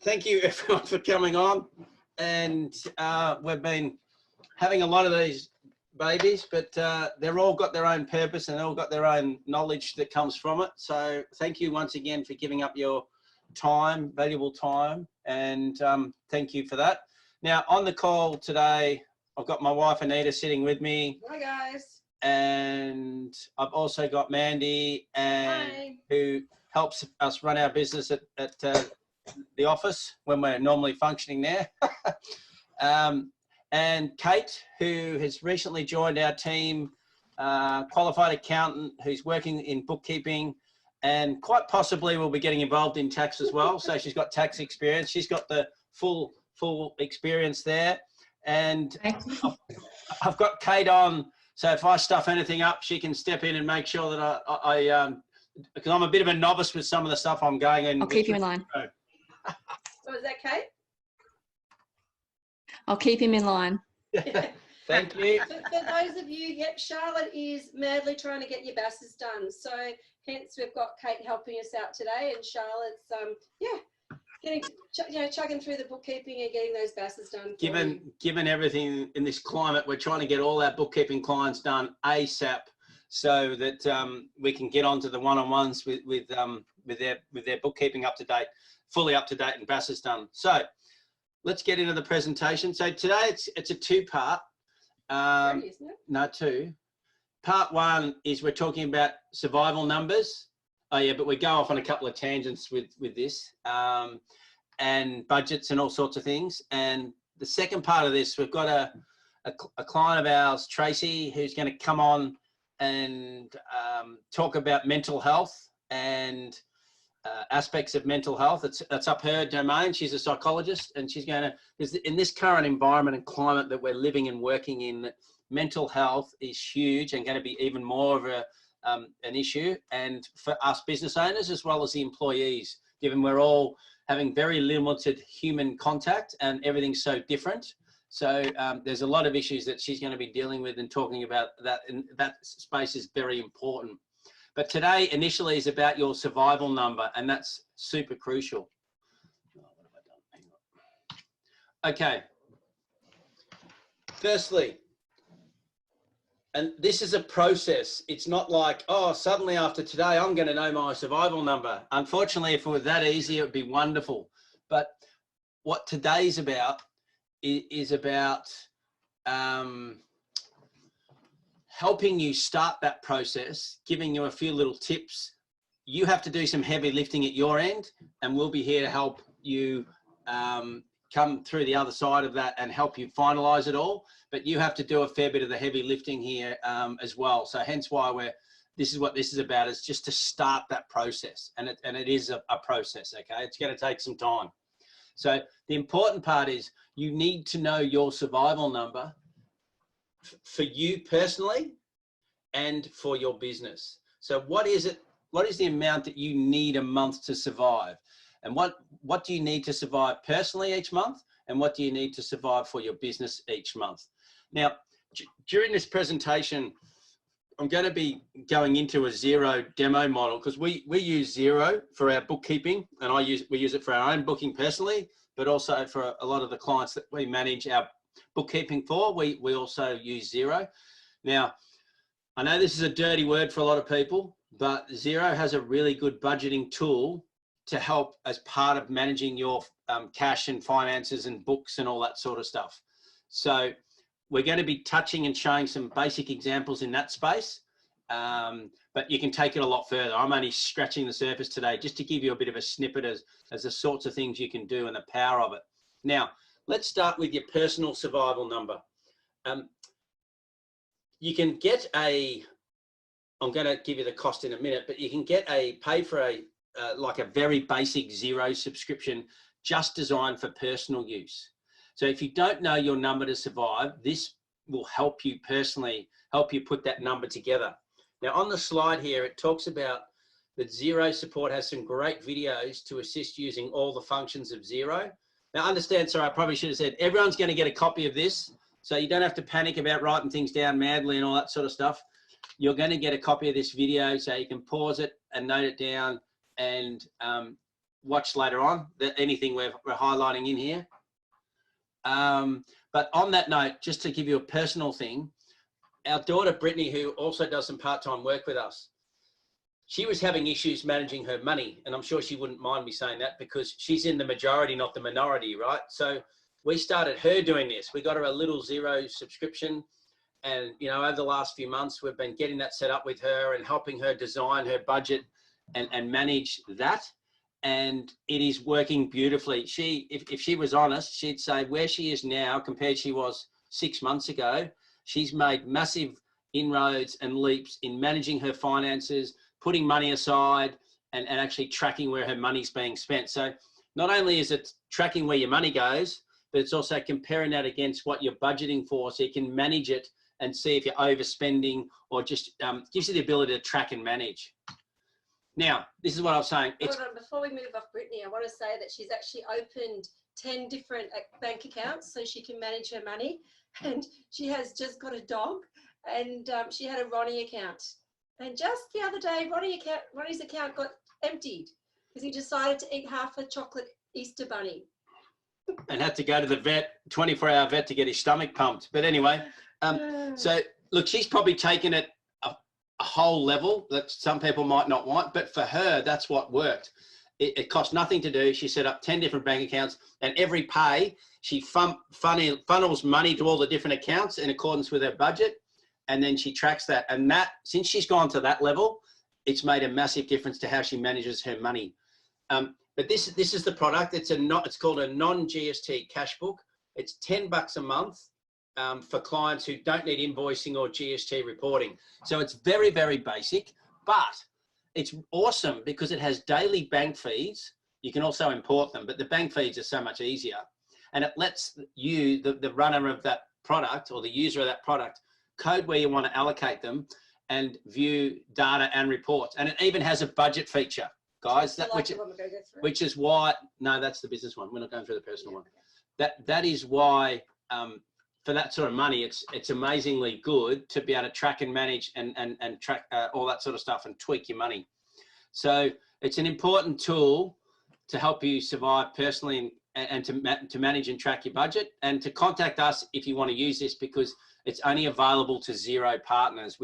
Thank you everyone for coming on. And we've been having a lot of these babies, but they're all got their own purpose and all got their own knowledge that comes from it. So thank you once again for giving up your time, valuable time, and thank you for that. Now on the call today, I've got my wife Anita sitting with me. Hi guys. And I've also got Mandy, and who helps us run our business at the office when we're normally functioning there. And Kate, who has recently joined our team, qualified accountant who's working in bookkeeping and quite possibly will be getting involved in tax as well. So she's got tax experience. She's got the full experience there. And I've got Kate on, so if I stuff anything up, she can step in and make sure that because I'm a bit of a novice with some of the stuff I'm going in. I'll keep you in line. So is that Kate? I'll keep him in line. Thank you. For those of you, yep, Charlotte is madly trying to get your BASs done. So hence we've got Kate helping us out today, and Charlotte's chugging through the bookkeeping and getting those BASs done. Given everything in this climate, we're trying to get all our bookkeeping clients done ASAP, so that we can get onto the one-on-ones with their bookkeeping up to date, fully up to date, and BASs done. So let's get into the presentation. So today it's a two-part. No, two. Part one is we're talking about survival numbers. Oh yeah, but we go off on a couple of tangents with this, and budgets and all sorts of things. And the second part of this, we've got a client of ours, Tracy, who's going to come on and talk about mental health and aspects of mental health. That's up her domain. She's a psychologist, and she's going to, in this current environment and climate that we're living and working in, mental health is huge and going to be even more of an issue, and for us business owners as well as the employees, given we're all having very limited human contact and everything's so different. So there's a lot of issues that she's going to be dealing with and talking about that, and that space is very important. But today initially is about your survival number, and that's super crucial. Oh, what have I done? Hang on. Okay. Firstly, and this is a process. It's not like, oh, suddenly after today, I'm going to know my survival number. Unfortunately, if it were that easy, it would be wonderful. But what today's about is about helping you start that process, giving you a few little tips. You have to do some heavy lifting at your end, and we'll be here to help you come through the other side of that and help you finalize it all. But you have to do a fair bit of the heavy lifting here as well. So hence why this is what this is about, is just to start that process. And it is a process, okay? It's going to take some time. So the important part is you need to know your survival number for you personally and for your business. So what is it? What is the amount that you need a month to survive? And what do you need to survive personally each month? And what do you need to survive for your business each month? Now, during this presentation, I'm going to be going into a Xero demo model, because we use Xero for our bookkeeping, and we use it for our own booking personally, but also for a lot of the clients that we manage our bookkeeping for. We also use Xero. Now, I know this is a dirty word for a lot of people, but Xero has a really good budgeting tool to help as part of managing your cash and finances and books and all that sort of stuff. So we're going to be touching and showing some basic examples in that space, but you can take it a lot further. I'm only scratching the surface today just to give you a bit of a snippet as the sorts of things you can do and the power of it. Now, let's start with your personal survival number. You can get I'm going to give you the cost in a minute, but you can pay for like a very basic Xero subscription just designed for personal use. So if you don't know your number to survive, this will help you personally, help you put that number together. Now on the slide here, it talks about that Xero support has some great videos to assist using all the functions of Xero. Now understand, sorry, I probably should have said, everyone's going to get a copy of this. So you don't have to panic about writing things down madly and all that sort of stuff. You're going to get a copy of this video, so you can pause it and note it down and watch later on, anything we're highlighting in here. But on that note, just to give you a personal thing, our daughter Brittany, who also does some part-time work with us, she was having issues managing her money. And I'm sure she wouldn't mind me saying that because she's in the majority, not the minority, right? So we started her doing this. We got her a little Xero subscription. And, you know, over the last few months, we've been getting that set up with her and helping her design her budget and manage that. And it is working beautifully. If she was honest, she'd say where she is now compared to she was 6 months ago, she's made massive inroads and leaps in managing her finances, putting money aside and actually tracking where her money's being spent. So not only is it tracking where your money goes, but it's also comparing that against what you're budgeting for so you can manage it and see if you're overspending or just gives you the ability to track and manage. Now, this is what I was saying. Hold on, before we move off Brittany, I want to say that she's actually opened 10 different bank accounts so she can manage her money. And she has just got a dog and she had a Ronnie account. And just the other day, Ronnie's account got emptied because he decided to eat half a chocolate Easter bunny. And had to go to the vet, 24-hour vet, to get his stomach pumped. But anyway, so look, she's probably taken it a whole level that some people might not want, but for her, that's what worked. It cost nothing to do. She set up 10 different bank accounts, and every pay, she funnels money to all the different accounts in accordance with her budget. And then she tracks that. And that, since she's gone to that level, it's made a massive difference to how she manages her money. But this is the product. It's called a non-GST cash book. It's $10 a month for clients who don't need invoicing or GST reporting. So it's very, very basic, but it's awesome because it has daily bank feeds. You can also import them, but the bank feeds are so much easier. And it lets you, the runner of that product or the user of that product, code where you want to allocate them and view data and reports. And it even has a budget feature, guys, which is why, no, that's the business one. We're not going through the personal one. That is why, for that sort of money, it's amazingly good to be able to track and manage and track all that sort of stuff and tweak your money. So it's an important tool to help you survive personally and to manage and track your budget, and to contact us if you want to use this, because it's only available to Xero partners,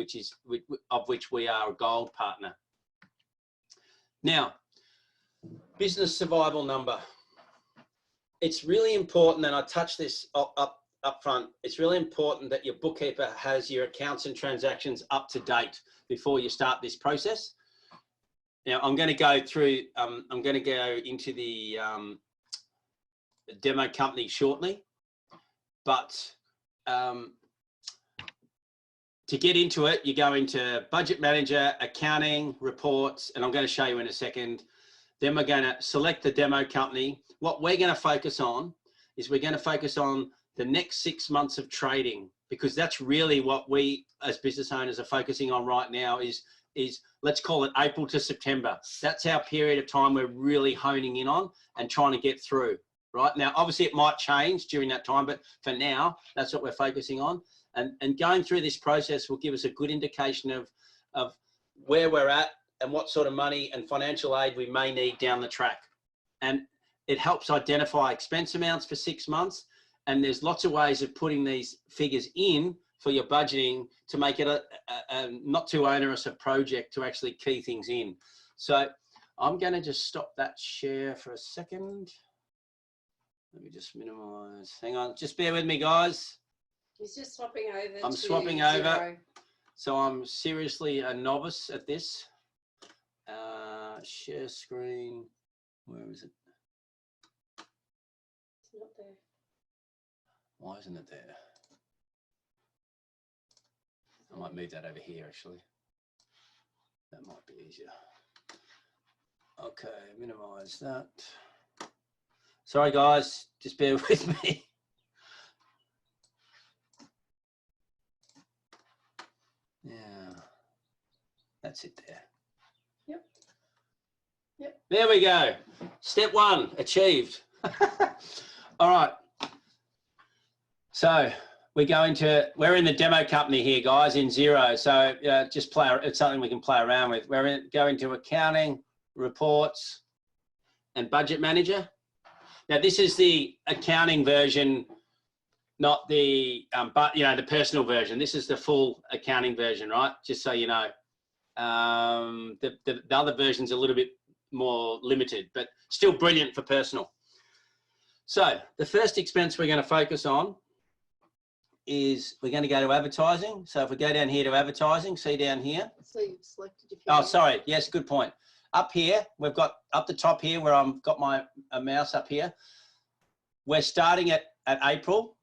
of which we are a gold partner. Now, business survival number. It's really important, and I touched this up front. It's really important that your bookkeeper has your accounts and transactions up to date before you start this process. Now, I'm going to go through, I'm going to go into the demo company shortly, but to get into it, you go into budget manager, accounting, reports, and I'm going to show you in a second. Then we're going to select the demo company. What we're going to focus on is we're going to focus on the next 6 months of trading, because that's really what we as business owners are focusing on right now is let's call it April to September. That's our period of time we're really honing in on and trying to get through. Right now, obviously it might change during that time, but for now, that's what we're focusing on. And going through this process will give us a good indication of where we're at and what sort of money and financial aid we may need down the track. And it helps identify expense amounts for 6 months. And there's lots of ways of putting these figures in for your budgeting to make it a not too onerous a project to actually key things in. So I'm going to just stop that share for a second. Let me just minimize. Hang on, just bear with me, guys. He's just swapping over. I'm swapping over. So I'm seriously a novice at this. Share screen. Where is it? It's not there. Why isn't it there? I might move that over here, actually. That might be easier. Okay, minimize that. Sorry, guys, just bear with me. Yeah, that's it there. Yep. Yep. There we go. Step one, achieved. All right. So we're in the demo company here, guys, in Xero. So just it's something we can play around with. Go into accounting, reports, and budget manager. Now this is the accounting version, not the, but you know, the personal version. This is the full accounting version, right? Just so you know. The other version's a little bit more limited, but still brilliant for personal. So the first expense we're going to focus on is we're going to go to advertising. So if we go down here to advertising, see down here. So you've selected your. Oh, sorry. Yes, good point. Up here, we've got up the top here where I've got my mouse up here. We're starting at April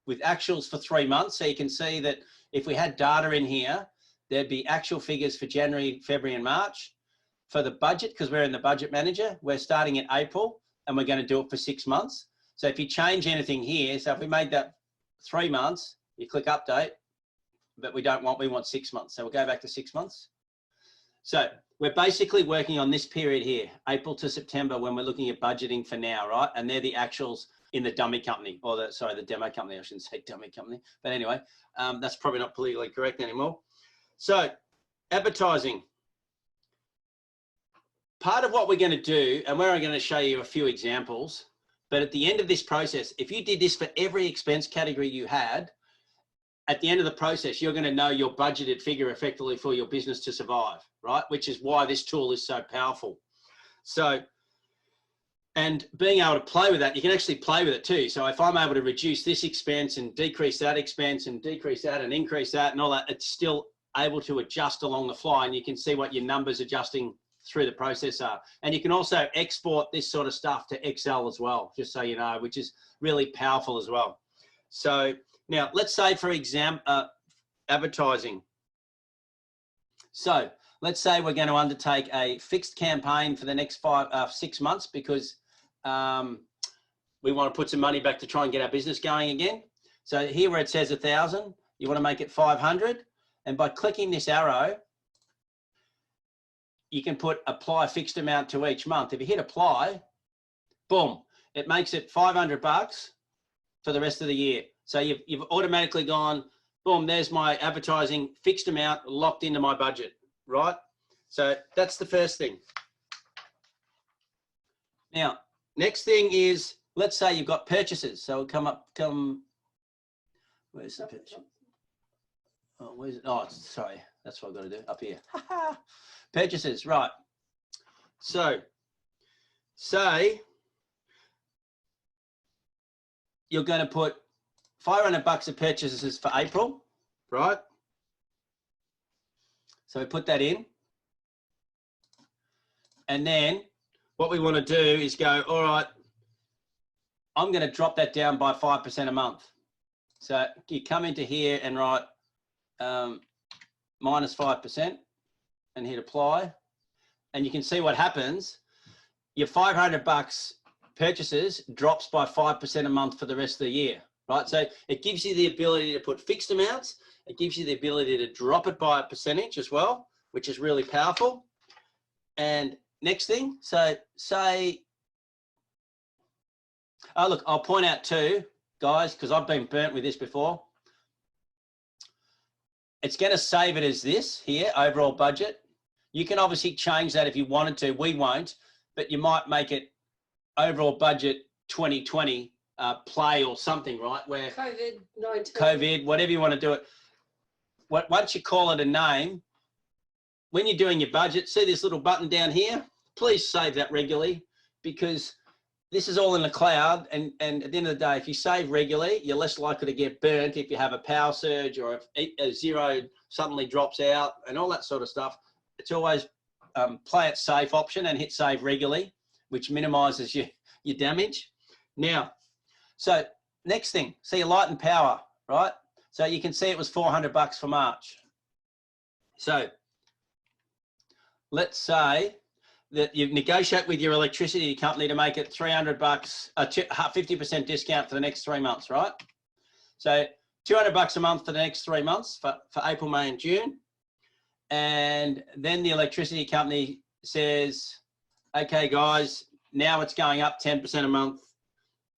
with actuals for 3 months. So you can see that if we had data in here, there'd be actual figures for January, February, and March. For the budget, because we're in the budget manager, we're starting in April and we're going to do it for 6 months. So if you change anything here, so if we made that 3 months, you click update, but we want 6 months. So we'll go back to 6 months. So we're basically working on this period here, April to September, when we're looking at budgeting for now, right? And they're the actuals in the dummy company, or the demo company. I shouldn't say dummy company, but anyway, that's probably not politically correct anymore. So advertising. Part of what we're going to do, and we're going to show you a few examples, but at the end of this process, if you did this for every expense category you had, at the end of the process, you're going to know your budgeted figure effectively for your business to survive, right? Which is why this tool is so powerful. So, and being able to play with that, you can actually play with it too. So if I'm able to reduce this expense and decrease that expense and decrease that and increase that and all that, it's still able to adjust along the fly, and you can see what your numbers adjusting through the process are. And you can also export this sort of stuff to Excel as well, just so you know, which is really powerful as well. So now let's say, for example, advertising. So let's say we're going to undertake a fixed campaign for the next 6 months because we want to put some money back to try and get our business going again. So here where it says 1,000, you want to make it 500. And by clicking this arrow, you can put apply fixed amount to each month. If you hit apply, boom, it makes it $500 for the rest of the year. So you've automatically gone, boom, there's my advertising fixed amount locked into my budget, right? So that's the first thing. Now, next thing is, let's say you've got purchases. So we'll where's the purchase? Oh, where's it? Oh, sorry, that's what I've got to do, up here. Purchases, right. So say you're going to put $500 of purchases for April, right? So we put that in. And then what we want to do is go, all right, I'm going to drop that down by 5% a month. So you come into here and write minus 5%. And hit apply, and you can see what happens. Your $500 purchases drops by 5% a month for the rest of the year, right? So it gives you the ability to put fixed amounts. It gives you the ability to drop it by a percentage as well, which is really powerful. And next thing, so say, oh look, I'll point out too, guys, because I've been burnt with this before. It's going to save it as this here, overall budget. You can obviously change that if you wanted to. We won't, but you might make it overall budget 2020 play or something, right? Where COVID, whatever you want to do it. Once you call it a name, when you're doing your budget, see this little button down here? Please save that regularly, because this is all in the cloud. And at the end of the day, if you save regularly, you're less likely to get burnt if you have a power surge or if a zero suddenly drops out and all that sort of stuff. It's always play it safe option and hit save regularly, which minimizes your damage. Now, so next thing, see your light and power, right? So you can see it was $400 for March. So let's say that you negotiate with your electricity company to make it $300, 50% discount for the next 3 months, right? So $200 a month for the next 3 months for April, May, and June. And then the electricity company says, okay, guys, now it's going up 10% a month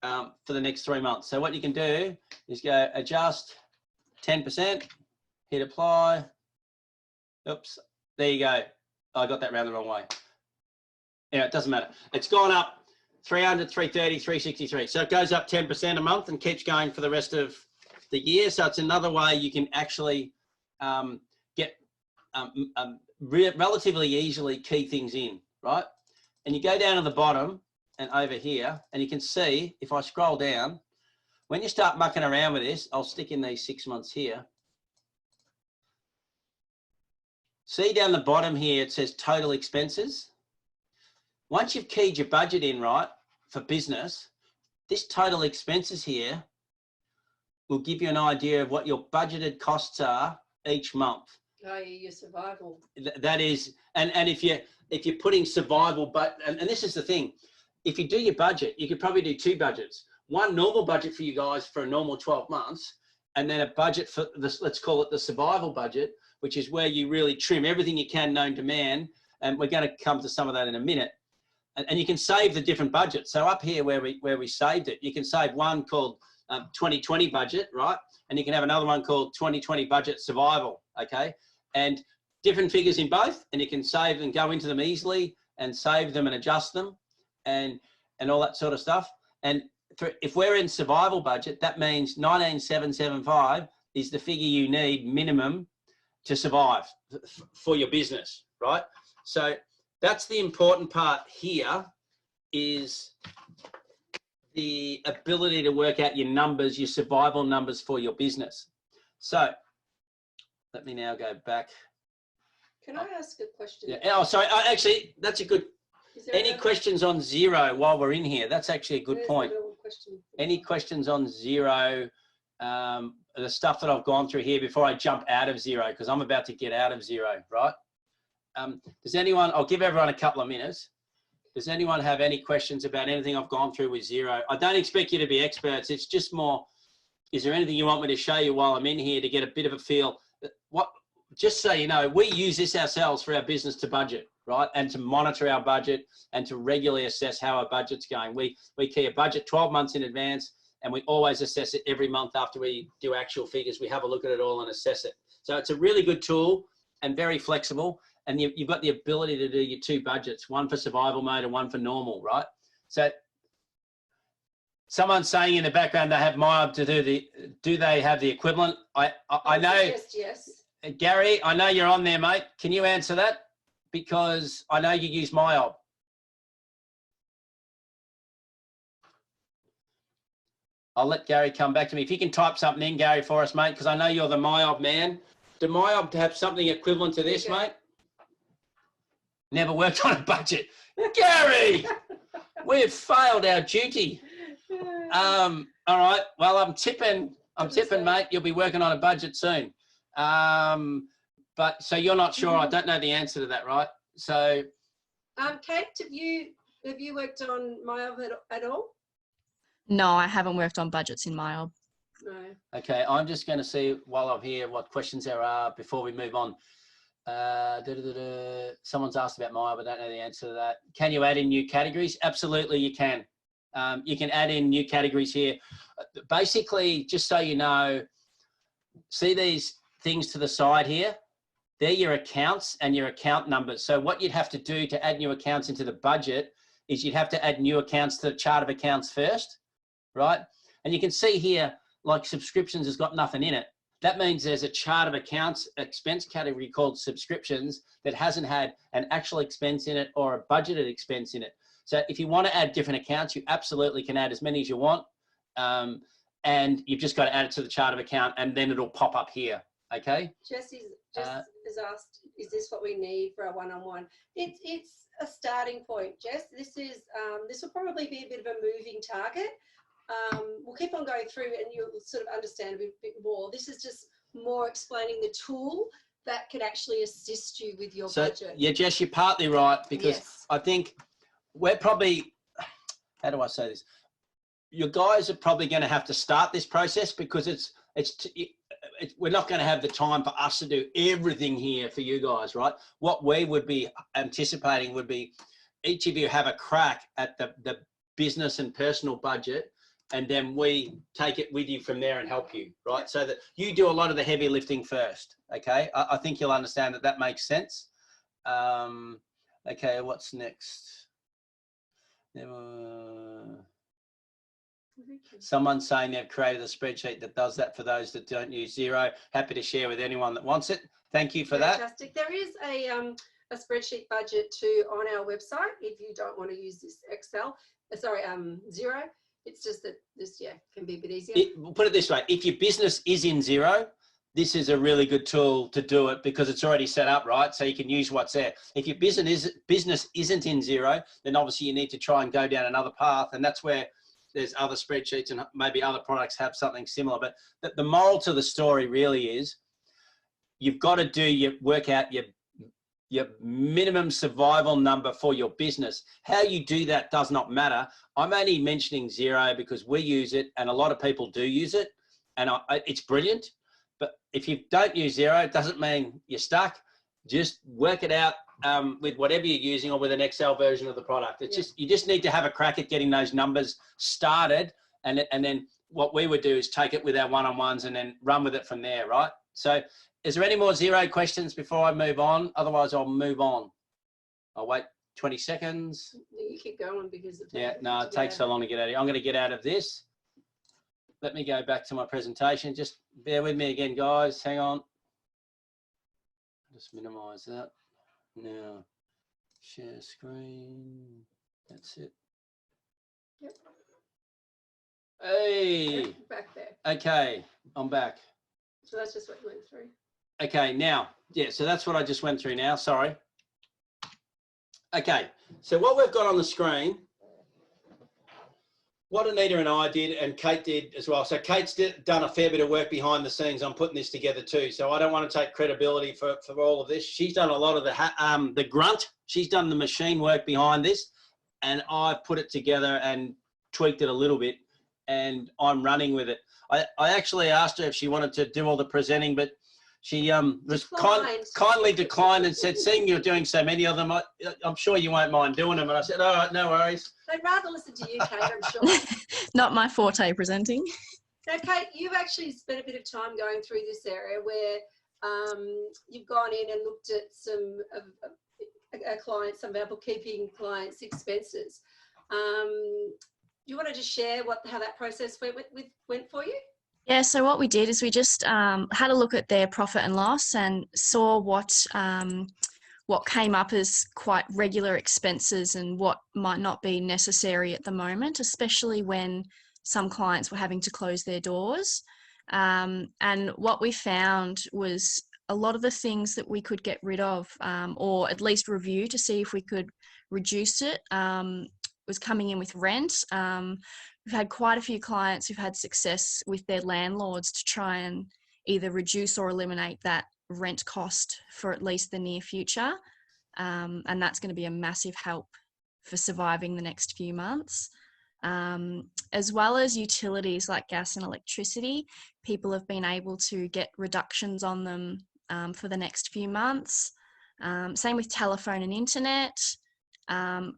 for the next 3 months. So what you can do is go adjust 10%, hit apply. Oops, there you go. I got that round the wrong way. Yeah, it doesn't matter. It's gone up 300, 330, 363. So it goes up 10% a month and keeps going for the rest of the year. So it's another way you can actually get relatively easily key things in, right? And you go down to the bottom and over here, and you can see, if I scroll down, when you start mucking around with this, I'll stick in these 6 months here. See down the bottom here, it says total expenses. Once you've keyed your budget in, right, for business, this total expenses here will give you an idea of what your budgeted costs are each month. Oh, yeah, your survival. That is, and if you're putting survival, but and this is the thing, if you do your budget, you could probably do 2 budgets. One normal budget for you guys for a normal 12 months, and then a budget for this, let's call it the survival budget, which is where you really trim everything you can known to man. And we're going to come to some of that in a minute. And you can save the different budgets. So up here where we saved it, you can save one called 2020 budget, right? And you can have another one called 2020 budget survival, okay? And different figures in both, and you can save and go into them easily and save them and adjust them and all that sort of stuff. And if we're in survival budget, that means 19,775 is the figure you need minimum to survive for your business, right? So that's the important part here, is the ability to work out your numbers, your survival numbers for your business. So let me now go back. Can I ask a question? Yeah. Oh, sorry. Actually, that's a good. Any questions on Xero while we're in here? That's actually a good point. Any questions on Xero? The stuff that I've gone through here before I jump out of Xero, because I'm about to get out of Xero, right? Does anyone, I'll give everyone a couple of minutes. Does anyone have any questions about anything I've gone through with Xero? I don't expect you to be experts. It's just more, is there anything you want me to show you while I'm in here to get a bit of a feel? Just so you know, we use this ourselves for our business to budget, right? And to monitor our budget and to regularly assess how our budget's going. We key a budget 12 months in advance, and we always assess it every month after we do actual figures. We have a look at it all and assess it. So it's a really good tool and very flexible. And you've got the ability to do your 2 budgets, one for survival mode and one for normal, right? So someone's saying in the background they have MYOB to do they have the equivalent? I know. Yes. Gary, I know you're on there, mate. Can you answer that? Because I know you use MYOB. I'll let Gary come back to me. If you can type something in, Gary, for us, mate, because I know you're the MYOB man. Do MYOB have something equivalent to this, mate? Never worked on a budget. Gary, we've failed our duty. All right. Well, I'm tipping, mate. You'll be working on a budget soon. But so you're not sure. I don't know the answer to that, right? So, Kate, have you worked on MYOB at all? No, I haven't worked on budgets in MYOB. No. Okay, I'm just going to see while I'm here what questions there are before we move on. Someone's asked about MYOB. I don't know the answer to that. Can you add in new categories? Absolutely, you can. You can add in new categories here. Basically, just so you know, see these things to the side here? They're your accounts and your account numbers. So what you'd have to do to add new accounts into the budget is you'd have to add new accounts to the chart of accounts first, right? And you can see here, like subscriptions has got nothing in it. That means there's a chart of accounts expense category called subscriptions that hasn't had an actual expense in it or a budgeted expense in it. So if you want to add different accounts, you absolutely can add as many as you want. And you've just got to add it to the chart of account, and then it'll pop up here. Okay. Jess has asked, is this what we need for our one-on-one? It's a starting point, Jess. This will probably be a bit of a moving target. We'll keep on going through and you'll sort of understand a bit more. This is just more explaining the tool that can actually assist you with your budget. Yeah, Jess, you're partly right, because yes. I think we're probably, how do I say this? You guys are probably going to have to start this process, because we're not going to have the time for us to do everything here for you guys, right? What we would be anticipating would be each of you have a crack at the business and personal budget, and then we take it with you from there and help you, right? So that you do a lot of the heavy lifting first, okay? I think you'll understand that makes sense. Okay, what's next? Someone's saying they've created a spreadsheet that does that for those that don't use Xero. Happy to share with anyone that wants it. Thank you for that. Fantastic. There is a spreadsheet budget too on our website if you don't want to use this Excel. Xero. It's just that this, can be a bit easier. Put it this way, if your business is in Xero, this is a really good tool to do it because it's already set up, right? So you can use what's there. If your business isn't in Xero, then obviously you need to try and go down another path, and that's where there's other spreadsheets and maybe other products have something similar. But the moral to the story really is you've got to work out your minimum survival number for your business. How you do that does not matter. I'm only mentioning Xero because we use it and a lot of people do use it, and it's brilliant. But if you don't use Xero, it doesn't mean you're stuck. Just work it out with whatever you're using or with an Excel version of the product. It's you just need to have a crack at getting those numbers started, and then what we would do is take it with our one-on-ones and then run with it from there, right? So is there any more Xero questions before I move on? Otherwise, I'll move on. I'll wait 20 seconds. You keep going because it takes so long to get out of here. I'm going to get out of this. Let me go back to my presentation. Just bear with me again, guys. Hang on. Just minimize that. Now, share screen. That's it. Yep. Hey. Back there. Okay, I'm back. So that's just what you went through. Okay, now, so that's what I just went through now. Sorry. Okay, so what we've got on the screen, what Anita and I did, and Kate did as well. So Kate's done a fair bit of work behind the scenes. I'm putting this together too. So I don't want to take credibility for all of this. She's done a lot of the grunt. She's done the machine work behind this, and I've put it together and tweaked it a little bit, and I'm running with it. I actually asked her if she wanted to do all the presenting, but she was kindly declined and said, seeing you're doing so many of them, I'm sure you won't mind doing them. And I said, all right, no worries. They'd rather listen to you, Kate, I'm sure. Not my forte, presenting. Now, Kate, you've actually spent a bit of time going through this area where you've gone in and looked at some of our clients, some of our bookkeeping clients' expenses. You wanted to share how that process went for you? Yeah, so what we did is we just had a look at their profit and loss and saw what came up as quite regular expenses and what might not be necessary at the moment, especially when some clients were having to close their doors. And what we found was a lot of the things that we could get rid of or at least review to see if we could reduce it was coming in with rent. We've had quite a few clients who've had success with their landlords to try and either reduce or eliminate that rent cost for at least the near future. And that's going to be a massive help for surviving the next few months. As well as utilities like gas and electricity, people have been able to get reductions on them for the next few months. Same with telephone and internet.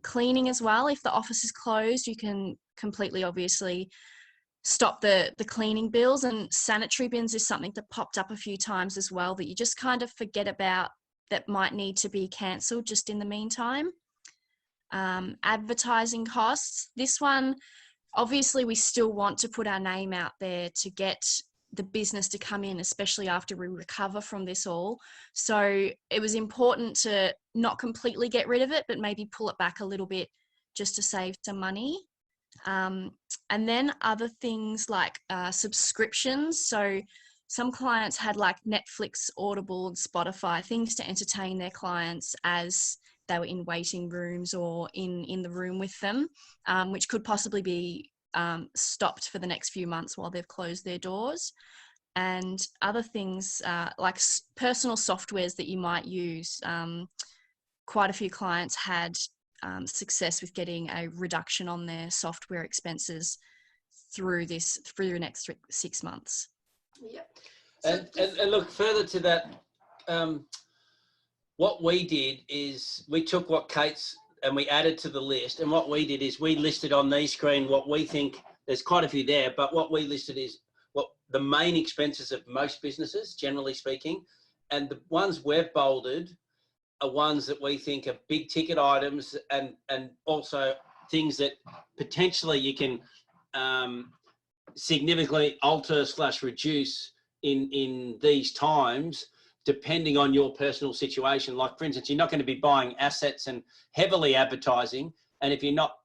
Cleaning as well. If the office is closed, you can completely obviously stop the cleaning bills, and sanitary bins is something that popped up a few times as well that you just kind of forget about that might need to be cancelled just in the meantime. Advertising costs. This one, obviously we still want to put our name out there to get the business to come in, especially after we recover from this all. So it was important to not completely get rid of it, but maybe pull it back a little bit just to save some money. And then other things like subscriptions. So some clients had like Netflix, Audible, and Spotify, things to entertain their clients as they were in waiting rooms or in the room with them, which could possibly be stopped for the next few months while they've closed their doors. And other things like personal softwares that you might use. Quite a few clients had success with getting a reduction on their software expenses through the next 6 months. Yeah. And look, further to that, what we did is we took what Kate's and we added to the list. And what we did is we listed on the screen what we think, there's quite a few there, but what we listed is what the main expenses of most businesses, generally speaking. And the ones we've bolded are ones that we think are big ticket items and also things that potentially you can significantly alter / reduce in these times, depending on your personal situation. Like, for instance, you're not going to be buying assets and heavily advertising, and if you're not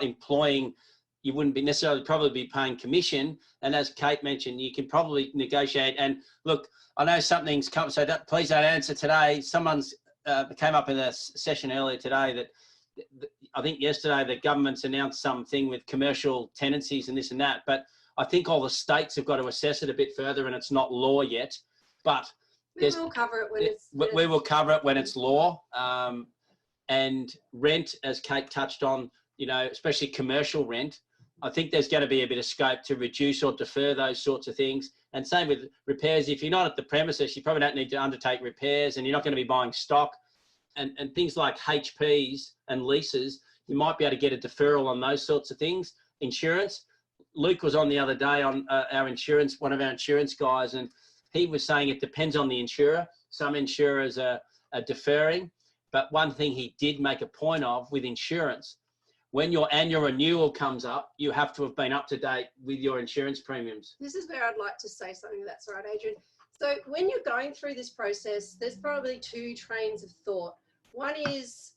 employing, you wouldn't be necessarily probably be paying commission. And as Kate mentioned, you can probably negotiate. And look, I know something's come, so please don't answer today. Someone's came up in a session earlier today that I think yesterday the government's announced something with commercial tenancies and this and that, but I think all the states have got to assess it a bit further, and it's not law yet. But we will cover it when it's. We will cover it when it's law. And rent, as Kate touched on, you know, especially commercial rent, I think there's going to be a bit of scope to reduce or defer those sorts of things. And same with repairs. If you're not at the premises, you probably don't need to undertake repairs, and you're not going to be buying stock. And things like HPs and leases, you might be able to get a deferral on those sorts of things. Insurance. Luke was on the other day on one of our insurance guys, and he was saying it depends on the insurer. Some insurers are deferring, but one thing he did make a point of with insurance, when your annual renewal comes up, you have to have been up to date with your insurance premiums. This is where I'd like to say something, if that's all right, Adrian. So when you're going through this process, there's probably two trains of thought. One is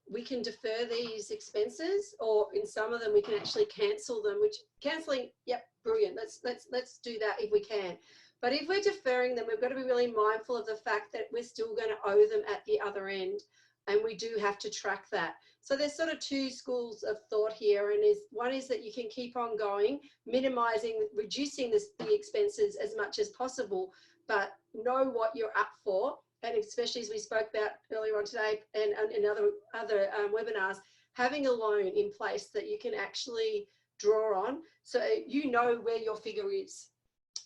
we can defer these expenses, or in some of them we can actually cancel them, which cancelling, yep, brilliant. Let's do that if we can. But if we're deferring them, we've got to be really mindful of the fact that we're still going to owe them at the other end, and we do have to track that. So there's sort of two schools of thought here, and one is that you can keep on going, minimizing, reducing the expenses as much as possible, but know what you're up for. And especially as we spoke about earlier on today and in other webinars, having a loan in place that you can actually draw on, so you know where your figure is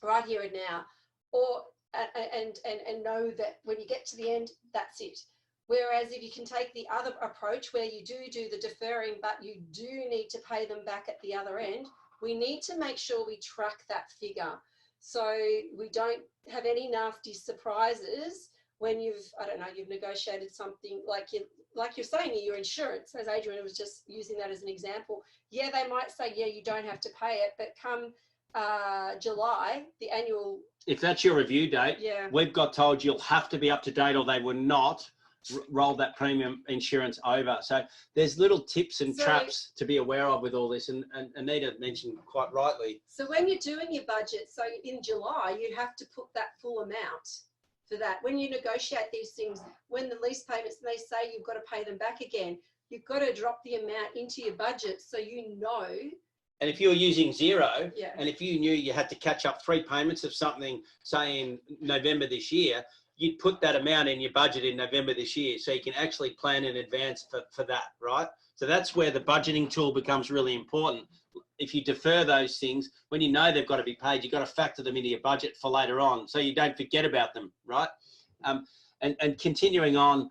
right here and now, or and know that when you get to the end, that's it. Whereas if you can take the other approach where you do the deferring, but you do need to pay them back at the other end, we need to make sure we track that figure, so we don't have any nasty surprises when you've negotiated something like you're saying, your insurance, as Adrian was just using that as an example. Yeah, they might say, yeah, you don't have to pay it, but come July, the annual. If that's your review date, yeah, we've got told you'll have to be up to date, or they will not roll that premium insurance over. So there's little tips and traps to be aware of with all this, and Anita mentioned quite rightly. So when you're doing your budget, so in July, you have to put that full amount for that. When you negotiate these things, when the lease payments, they say you've got to pay them back again, you've got to drop the amount into your budget so you know. And if you're using zero, yeah, and if you knew you had to catch up 3 payments of something, say in November this year, you'd put that amount in your budget in November this year, so you can actually plan in advance for that, right? So that's where the budgeting tool becomes really important. If you defer those things, when you know they've got to be paid, you've got to factor them into your budget for later on, so you don't forget about them, right? And continuing on,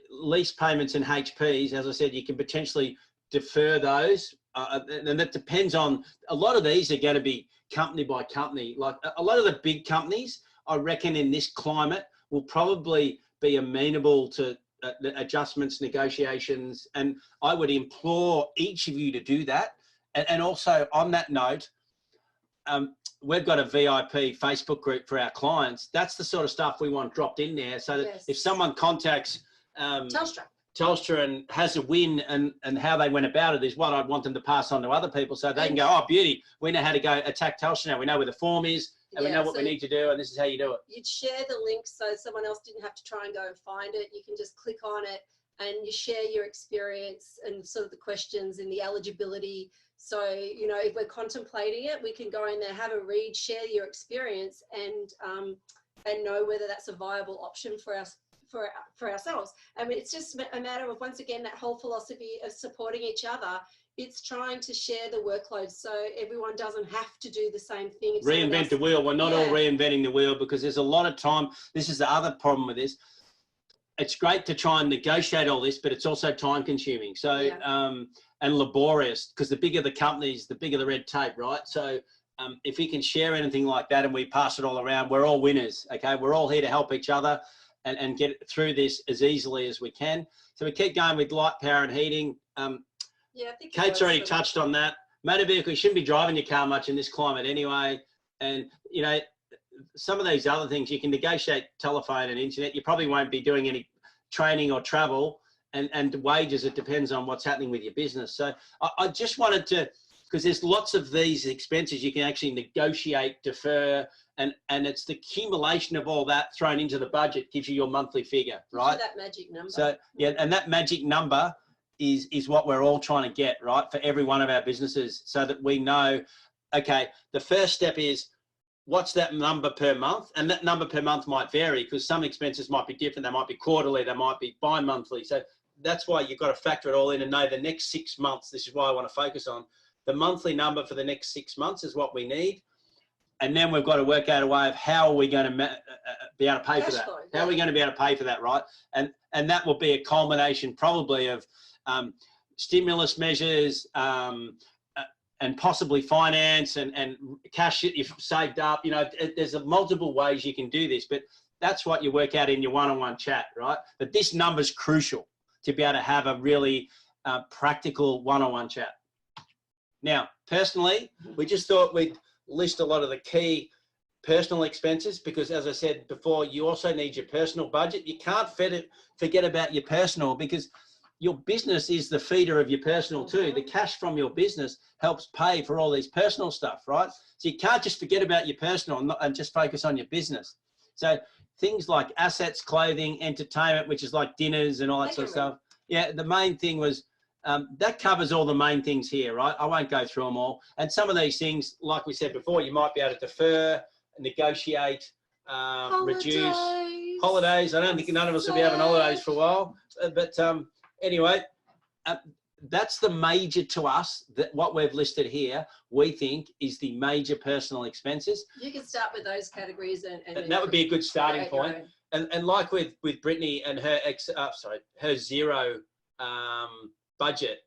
lease payments and HPs, as I said, you can potentially defer those, and that depends on, a lot of these are going to be company by company. Like a lot of the big companies, I reckon in this climate will probably be amenable to adjustments, negotiations, and I would implore each of you to do that. And also on that note, we've got a VIP Facebook group for our clients. That's the sort of stuff we want dropped in there, so that yes, if someone contacts Telstra and has a win, and how they went about it is what I'd want them to pass on to other people, so they can go, oh, beauty, we know how to go attack Telstra now. We know where the form is, and we know what we need to do, and this is how you do it. You'd share the link so someone else didn't have to try and go and find it. You can just click on it and you share your experience and sort of the questions and the eligibility. So, you know, if we're contemplating it, we can go in there, have a read, share your experience, and know whether that's a viable option for us, for ourselves. I mean, it's just a matter of, once again, that whole philosophy of supporting each other. It's trying to share the workload so everyone doesn't have to do the same thing. Reinvent the wheel. We're not all reinventing the wheel, because there's a lot of time. This is the other problem with this. It's great to try and negotiate all this, but it's also time consuming. So, and laborious, because the bigger the companies, the bigger the red tape, right? So if we can share anything like that and we pass it all around, we're all winners, okay? We're all here to help each other. and get through this as easily as we can. So we keep going with light, power and heating. Yeah, I think Kate's already touched on that. Motor vehicle, you shouldn't be driving your car much in this climate anyway. And, you know, some of these other things, you can negotiate telephone and internet. You probably won't be doing any training or travel, and wages, it depends on what's happening with your business. So I just wanted to, because there's lots of these expenses you can actually negotiate, defer, and it's the accumulation of all that thrown into the budget gives you your monthly figure, right? That magic number. So yeah, and that magic number is what we're all trying to get, right, for every one of our businesses, so that we know, okay, the first step is what's that number per month, and that number per month might vary because some expenses might be different. They might be quarterly, they might be bi-monthly. So that's why you've got to factor it all in and know the next 6 months. This is why I want to focus on the monthly number for the next 6 months is what we need. And then we've got to work out a way of how are we going to be able to pay for that? How are we going to be able to pay for that, right? And that will be a culmination probably of stimulus measures and possibly finance and cash that you've saved up. You know, there's multiple ways you can do this, but that's what you work out in your one-on-one chat, right? But this number's crucial to be able to have a really practical one-on-one chat. Now, personally, we just thought we'd list a lot of the key personal expenses because, as I said before, you also need your personal budget. You can't forget about your personal, because your business is the feeder of your personal too. The cash from your business helps pay for all these personal stuff, right? So you can't just forget about your personal and just focus on your business. So things like assets, clothing, entertainment, which is like dinners and all that sort of stuff. Yeah, the main thing was that covers all the main things here, right? I won't go through them all. And some of these things, like we said before, you might be able to defer, negotiate, reduce. Holidays. I don't think none of us will be having holidays for a while. But anyway, that's the major to us, that what we've listed here, we think is the major personal expenses. You can start with those categories and that would be a good starting point. And like with Brittany and her her zero budget,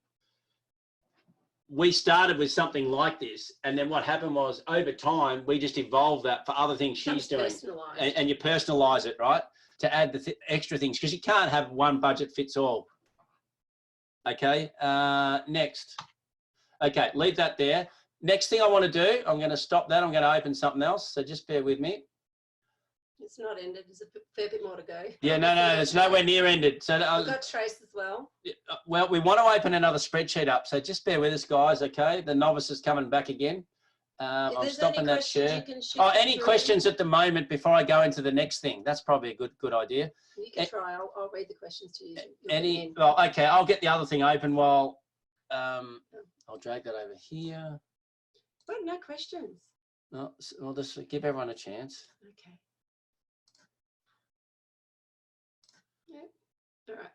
we started with something like this, and then what happened was over time we just evolved that for other things she's doing, and you personalize it, right, to add the extra things, because you can't have one budget fits all. Okay, next. Okay, leave that there. Next thing I want to do, I'm going to stop that. I'm going to open something else, so just bear with me. It's not ended. There's a fair bit more to go. Yeah, no, it's nowhere near ended. So we've got Trace as well. Well, we want to open another spreadsheet up, so just bear with us, guys. Okay, the novice is coming back again. I'm stopping that share. Any questions at the moment before I go into the next thing? That's probably a good idea. You can try. I'll read the questions to you. Well, okay, I'll get the other thing open while I'll drag that over here. Wait, no questions. No, we'll just give everyone a chance. Okay. All right.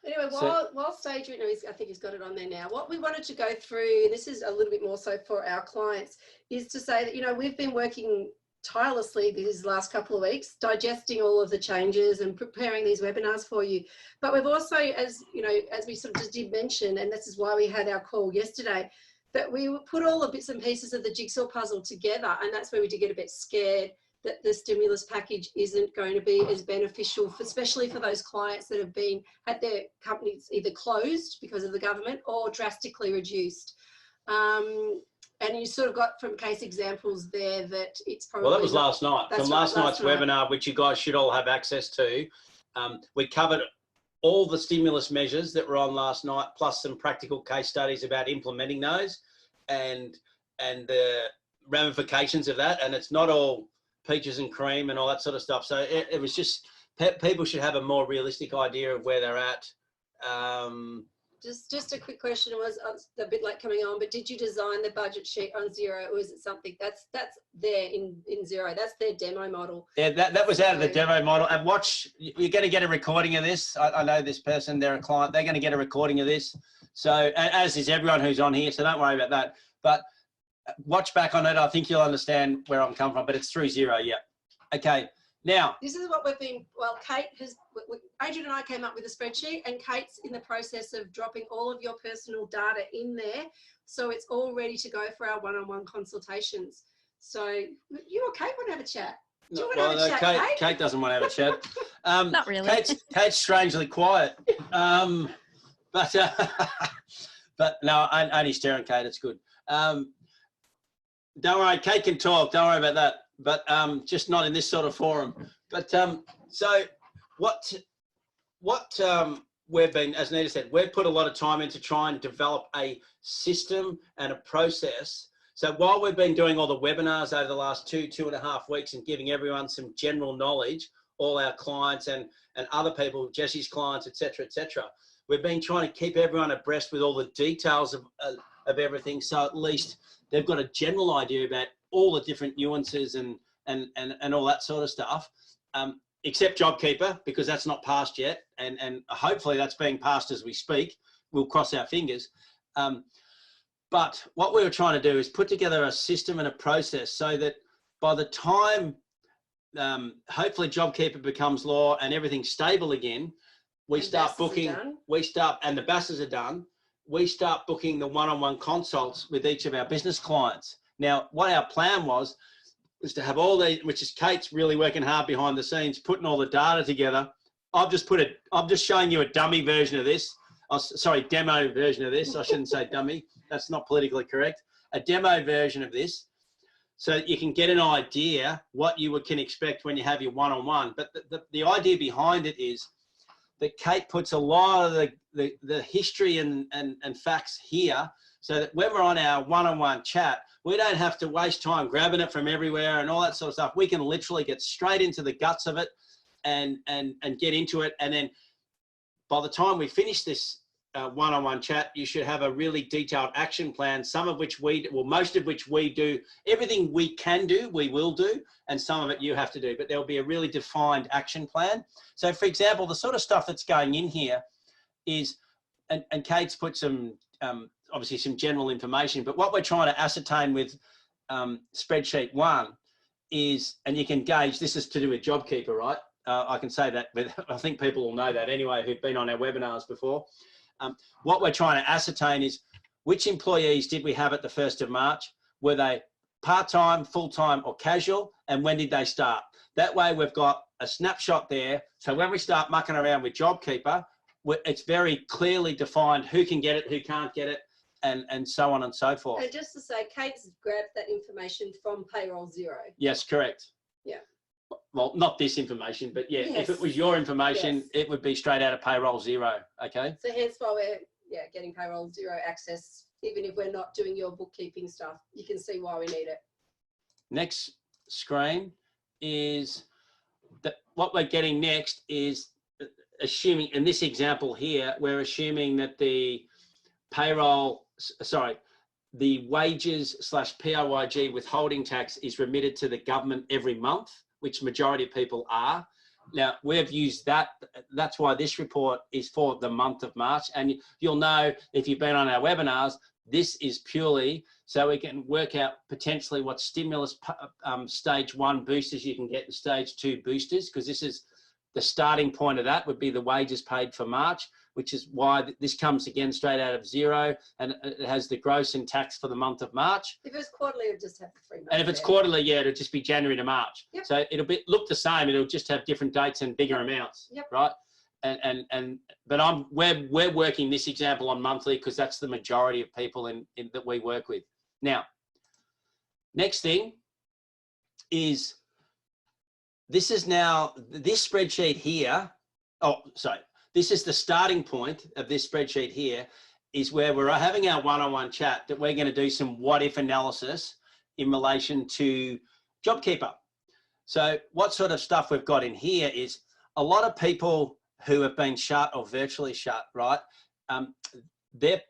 Anyway, whilst Adrian, I think he's got it on there now, what we wanted to go through, and this is a little bit more so for our clients, is to say that, you know, we've been working tirelessly these last couple of weeks, digesting all of the changes and preparing these webinars for you. But we've also, as you know, as we sort of just did mention, and this is why we had our call yesterday, that we put all the bits and pieces of the jigsaw puzzle together, and that's where we did get a bit scared that the stimulus package isn't going to be as beneficial, especially for those clients that have been had their companies either closed because of the government or drastically reduced. And you sort of got from case examples there that it's probably... Well, that was last night. From last night's webinar, which you guys should all have access to. We covered all the stimulus measures that were on last night, plus some practical case studies about implementing those and the ramifications of that. And it's not all peaches and cream and all that sort of stuff. So it was just, people should have a more realistic idea of where they're at. Just a quick question, was a bit late coming on, but did you design the budget sheet on Xero, or is it something that's there in Xero? That's their demo model. Yeah, that was out of the demo model. And watch, you're going to get a recording of this. I know this person, they're a client, they're going to get a recording of this. So as is everyone who's on here, so don't worry about that. But watch back on it. I think you'll understand where I'm coming from, but it's through Xero. Yeah. Okay. Now, this is what we've been, well, Kate has, Adrian and I came up with a spreadsheet, and Kate's in the process of dropping all of your personal data in there. So it's all ready to go for our one-on-one consultations. So you or Kate want to have a chat? Do you want to have a chat, Kate? Kate doesn't want to have a chat. Not really. Kate's strangely quiet. But no, only staring, Kate. It's good. Don't worry, Kate can talk. Don't worry about that. But just not in this sort of forum. But so what we've been, as Nita said, we've put a lot of time into trying to develop a system and a process. So while we've been doing all the webinars over the last 2.5 weeks and giving everyone some general knowledge, all our clients and other people, Jesse's clients, etc., we've been trying to keep everyone abreast with all the details of everything. So at least they've got a general idea about all the different nuances and all that sort of stuff. Except JobKeeper, because that's not passed yet, and hopefully that's being passed as we speak. We'll cross our fingers. But what we were trying to do is put together a system and a process so that by the time hopefully JobKeeper becomes law and everything's stable again, we start booking, and the BASs are done, we start booking the one-on-one consults with each of our business clients. Now, what our plan was to have all the, which is Kate's really working hard behind the scenes, putting all the data together. I'm just showing you a dummy version of this. Oh, sorry, demo version of this. I shouldn't say dummy. That's not politically correct. A demo version of this, so that you can get an idea what you can expect when you have your one-on-one. But the idea behind it is that Kate puts a lot of the history and facts here, so that when we're on our one-on-one chat, we don't have to waste time grabbing it from everywhere and all that sort of stuff. We can literally get straight into the guts of it and get into it. And then by the time we finish this one-on-one chat, you should have a really detailed action plan, most of which we do. Everything we can do, we will do, and some of it you have to do, but there'll be a really defined action plan. So for example, the sort of stuff that's going in here is, and Kate's put some, obviously some general information, but what we're trying to ascertain with spreadsheet 1 is, and you can gauge, this is to do with JobKeeper, right? I can say that, but I think people will know that anyway who've been on our webinars before. What we're trying to ascertain is which employees did we have at the 1st of March? Were they part-time, full-time or casual? And when did they start? That way we've got a snapshot there. So when we start mucking around with JobKeeper, it's very clearly defined who can get it, who can't get it, and so on and so forth. And just to say, Kate's grabbed that information from Payroll Zero. Yes, correct. Yeah. Well, not this information, but yeah, yes. If it was your information, yes. It would be straight out of Payroll Zero, okay? So hence why we're getting Payroll Zero access, even if we're not doing your bookkeeping stuff. You can see why we need it. Next screen is that what we're getting next is assuming, in this example here, we're assuming that the the wages/PAYG withholding tax is remitted to the government every month, which majority of people are. Now, we've used that. That's why this report is for the month of March. And you'll know if you've been on our webinars, this is purely so we can work out potentially what stimulus stage 1 boosters you can get and stage 2 boosters, because this is the starting point of that would be the wages paid for March, which is why this comes again straight out of Zero, and it has the gross and tax for the month of March. If it's quarterly, it'll just have the 3 months. And if it's quarterly, yeah, it'll just be January to March. Yep. So it'll look the same. It'll just have different dates and bigger amounts, yep. Right? But we're working this example on monthly because that's the majority of people that we work with. Now, next thing is this spreadsheet here. Oh, sorry. This is the starting point of this spreadsheet here, is where we're having our one-on-one chat that we're going to do some what-if analysis in relation to JobKeeper. So what sort of stuff we've got in here is a lot of people who have been shut or virtually shut, right? They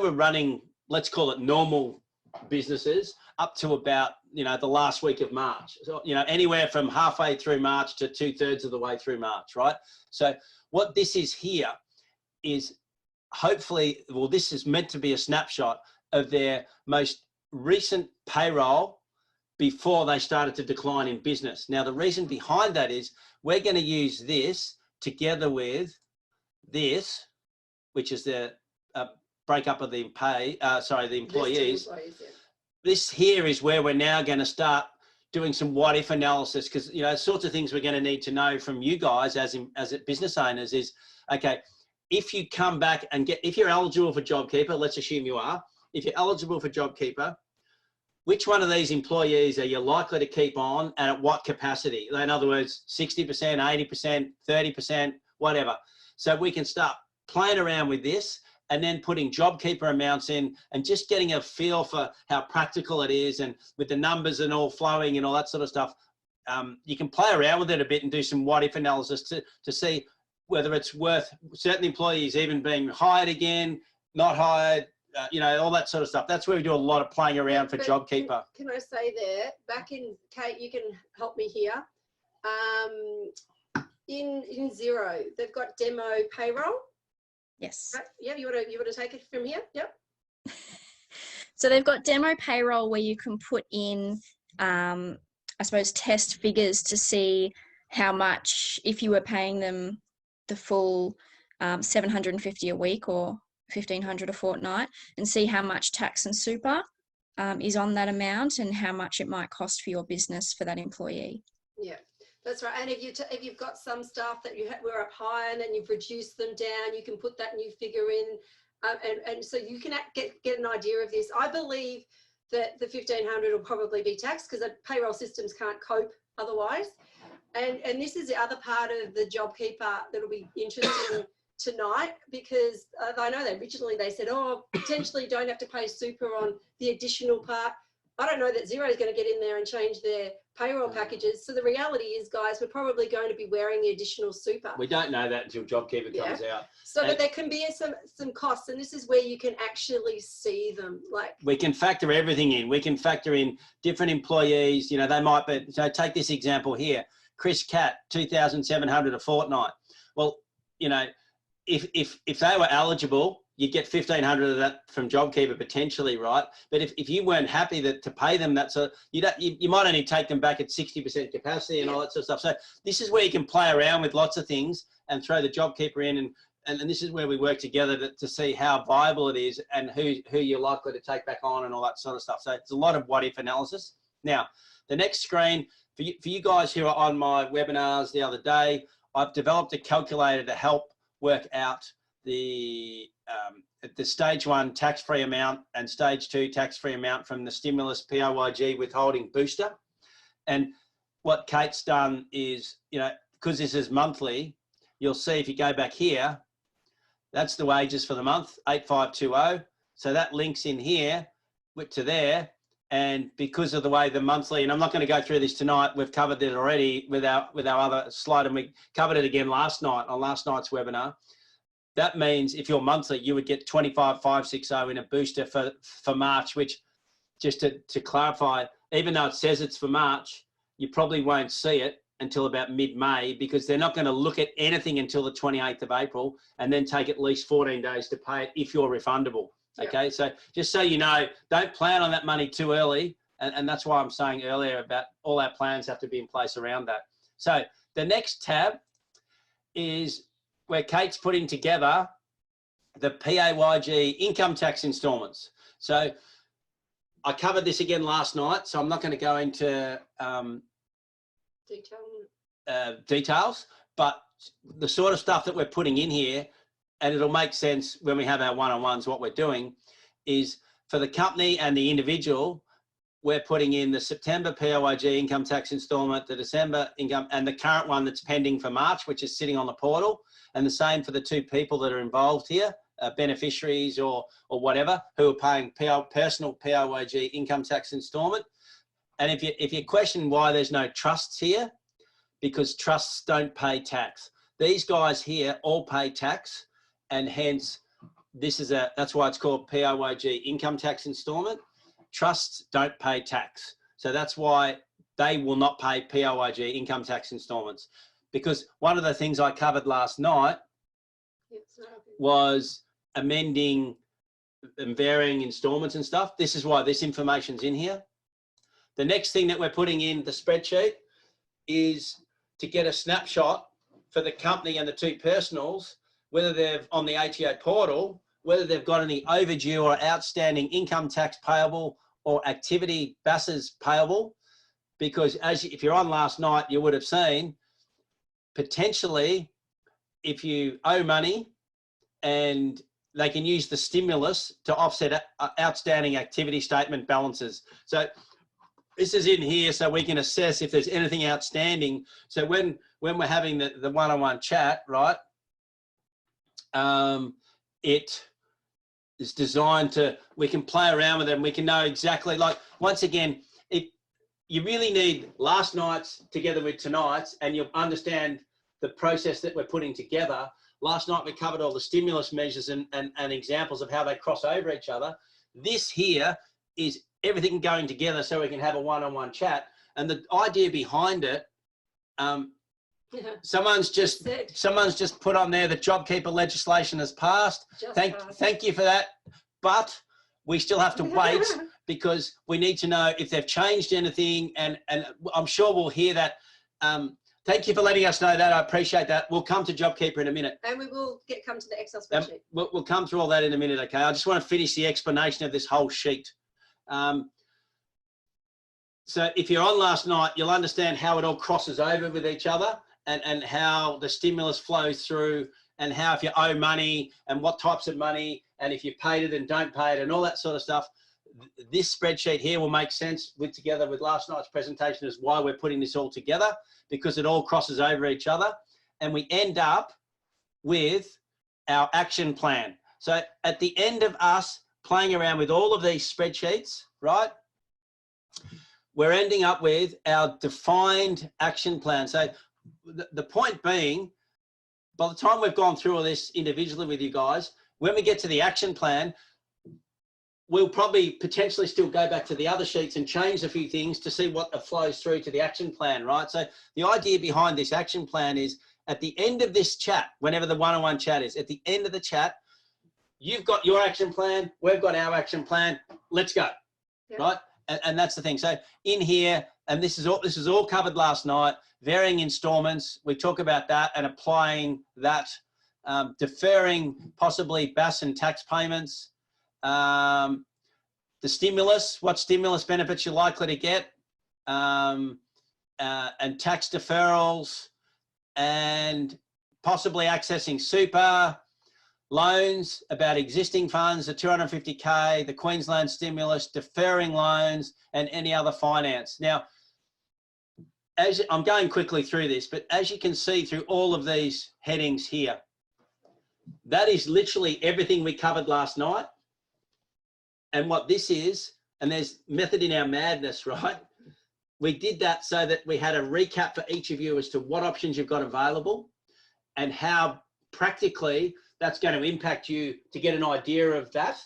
were running, let's call it normal businesses up to about, the last week of March. So, anywhere from halfway through March to 2/3 of the way through March, right? So what this is here is hopefully, well, this is meant to be a snapshot of their most recent payroll before they started to decline in business. Now, the reason behind that is we're going to use this together with this, which is the breakup of the employees. Yeah. This here is where we're now going to start doing some what if analysis, because, you know, sorts of things we're going to need to know from you guys as business owners is, okay, if you come back and if you're eligible for JobKeeper, let's assume you are, if you're eligible for JobKeeper, which one of these employees are you likely to keep on and at what capacity? In other words, 60%, 80%, 30%, whatever. So we can start playing around with this and then putting JobKeeper amounts in and just getting a feel for how practical it is, and with the numbers and all flowing and all that sort of stuff. You can play around with it a bit and do some what if analysis to see whether it's worth certain employees even being hired again, not hired, you know, all that sort of stuff. That's where we do a lot of playing around for JobKeeper. Can I say there, back in, Kate, you can help me here. In Xero, they've got demo payroll. Yes. Right? Yeah, you want to take it from here? Yep. So they've got demo payroll where you can put in, I suppose, test figures to see how much, if you were paying them the full $750 a week or $1,500 a fortnight, and see how much tax and super is on that amount and how much it might cost for your business for that employee. Yeah, that's right. And if you've got some staff that were up high and then you've reduced them down, you can put that new figure in, and so you can get an idea of this. I believe that the $1,500 will probably be taxed because the payroll systems can't cope otherwise. And this is the other part of the JobKeeper that'll be interesting tonight, because I know that originally they said, oh, potentially don't have to pay super on the additional part. I don't know that Xero is going to get in there and change their payroll packages. So the reality is, guys, we're probably going to be wearing the additional super. We don't know that until JobKeeper comes out. So, but there can be some costs, and this is where you can actually see them. Like, we can factor everything in. We can factor in different employees. You know, they might be. So take this example here, Chris Catt, $2,700 a fortnight. Well, you know, if they were eligible, you'd get $1,500 of that from JobKeeper potentially, right? But if you weren't happy to pay them, you might only take them back at 60% capacity and all that sort of stuff. So this is where you can play around with lots of things and throw the JobKeeper in, and this is where we work together to see how viable it is and who you're likely to take back on and all that sort of stuff. So it's a lot of what if analysis. Now, the next screen for you guys who are on my webinars the other day, I've developed a calculator to help work out the stage 1 tax-free amount and stage 2 tax-free amount from the stimulus PAYG withholding booster. And what Kate's done is, you know, because this is monthly, you'll see if you go back here, that's the wages for the month, 8520. So that links in here to there. And because of the way the monthly, and I'm not going to go through this tonight, we've covered it already with our other slide, and we covered it again last night on last night's webinar. That means if you're monthly, you would get 25,560 in a booster for March, which, just to clarify, even though it says it's for March, you probably won't see it until about mid-May, because they're not going to look at anything until the 28th of April and then take at least 14 days to pay it if you're refundable. Okay, so just so you know, don't plan on that money too early. And that's why I'm saying earlier about all our plans have to be in place around that. So the next tab is where Kate's putting together the PAYG income tax instalments. So I covered this again last night, so I'm not going to go into details, but the sort of stuff that we're putting in here, and it'll make sense when we have our one-on-ones, what we're doing is for the company and the individual, we're putting in the September PAYG income tax instalment, the December income, and the current one that's pending for March, which is sitting on the portal. And the same for the two people that are involved here, beneficiaries or whatever, who are paying personal PAYG income tax instalment. And if you question why there's no trusts here, because trusts don't pay tax. These guys here all pay tax, and hence that's why it's called PAYG income tax instalment. Trusts don't pay tax. So that's why they will not pay PAYG income tax instalments. Because one of the things I covered last night was amending and varying instalments and stuff. This is why this information's in here. The next thing that we're putting in the spreadsheet is to get a snapshot for the company and the two personals, whether they're on the ATO portal, whether they've got any overdue or outstanding income tax payable or activity BASs payable, because if you're on last night, you would have seen potentially if you owe money and they can use the stimulus to offset outstanding activity statement balances. So this is in here so we can assess if there's anything outstanding. So when we're having the one-on-one chat, right, it is designed to, we can play around with it and we can know exactly, like, once again, you really need last night's together with tonight's, and you'll understand the process that we're putting together. Last night we covered all the stimulus measures and examples of how they cross over each other. This here is everything going together so we can have a one-on-one chat. And the idea behind it, someone's just put on there that JobKeeper legislation has passed. Thank you for that. But we still have to wait because we need to know if they've changed anything, and I'm sure we'll hear that. Thank you for letting us know that. I appreciate that. We'll come to JobKeeper in a minute. And we will come to the Excel spreadsheet. We'll come through all that in a minute, okay? I just want to finish the explanation of this whole sheet. So if you're on last night, you'll understand how it all crosses over with each other, and how the stimulus flows through, and how if you owe money and what types of money, and if you paid it and don't pay it and all that sort of stuff. This spreadsheet here will make sense together with last night's presentation as why we're putting this all together, because it all crosses over each other, and we end up with our action plan. So at the end of us playing around with all of these spreadsheets, right, we're ending up with our defined action plan. So the point being, by the time we've gone through all this individually with you guys, when we get to the action plan, we'll probably potentially still go back to the other sheets and change a few things to see what flows through to the action plan, right? So the idea behind this action plan is at the end of this chat, whenever the one-on-one chat is, at the end of the chat, you've got your action plan, we've got our action plan, let's go, right? And that's the thing. So in here, and this is all covered last night, varying installments, we talk about that and applying that, deferring possibly BAS and tax payments, the stimulus, what stimulus benefits you're likely to get, and tax deferrals, and possibly accessing super loans, about existing funds, the 250K, the Queensland stimulus, deferring loans, and any other finance. Now, as I'm going quickly through this, but as you can see through all of these headings here, that is literally everything we covered last night. And what this is, and there's method in our madness, right? We did that so that we had a recap for each of you as to what options you've got available and how practically that's going to impact you to get an idea of that.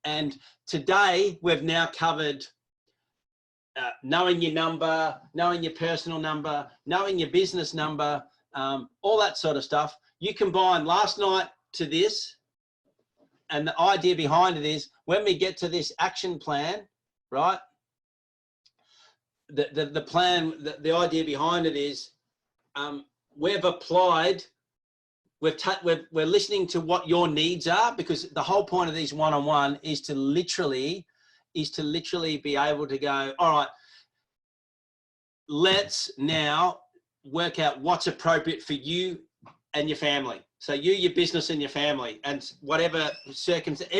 And today we've now covered knowing your number, knowing your personal number, knowing your business number, all that sort of stuff. You combine last night to this, and the idea behind it is when we get to this action plan, right? The plan, the idea behind it is we've applied, we're listening to what your needs are, because the whole point of these one-on-one is to literally be able to go, all right, let's now work out what's appropriate for you and your family. So you, your business and your family, and whatever circumstance,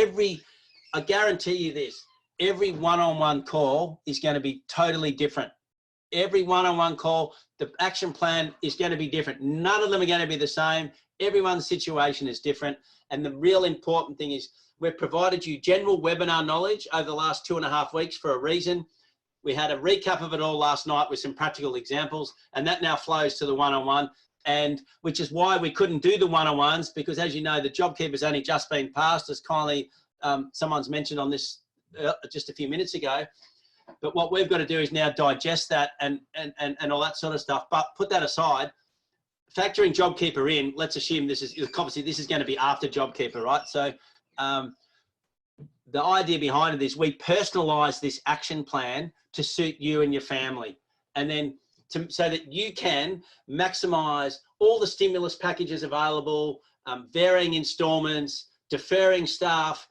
I guarantee you this, every one-on-one call is going to be totally different. Every one-on-one call, the action plan is going to be different. None of them are going to be the same. Everyone's situation is different. And the real important thing is we've provided you general webinar knowledge over the last 2.5 weeks for a reason. We had a recap of it all last night with some practical examples, and that now flows to the one-on-one. And which is why we couldn't do the one-on-ones, because as you know, the JobKeeper's only just been passed, as kindly someone's mentioned on this just a few minutes ago. But what we've got to do is now digest that and all that sort of stuff. But put that aside, factoring JobKeeper in, let's assume this is, obviously this is going to be after JobKeeper, right? So the idea behind it is we personalize this action plan to suit you and your family. And then so that you can maximize all the stimulus packages available, varying installments, deferring stuff,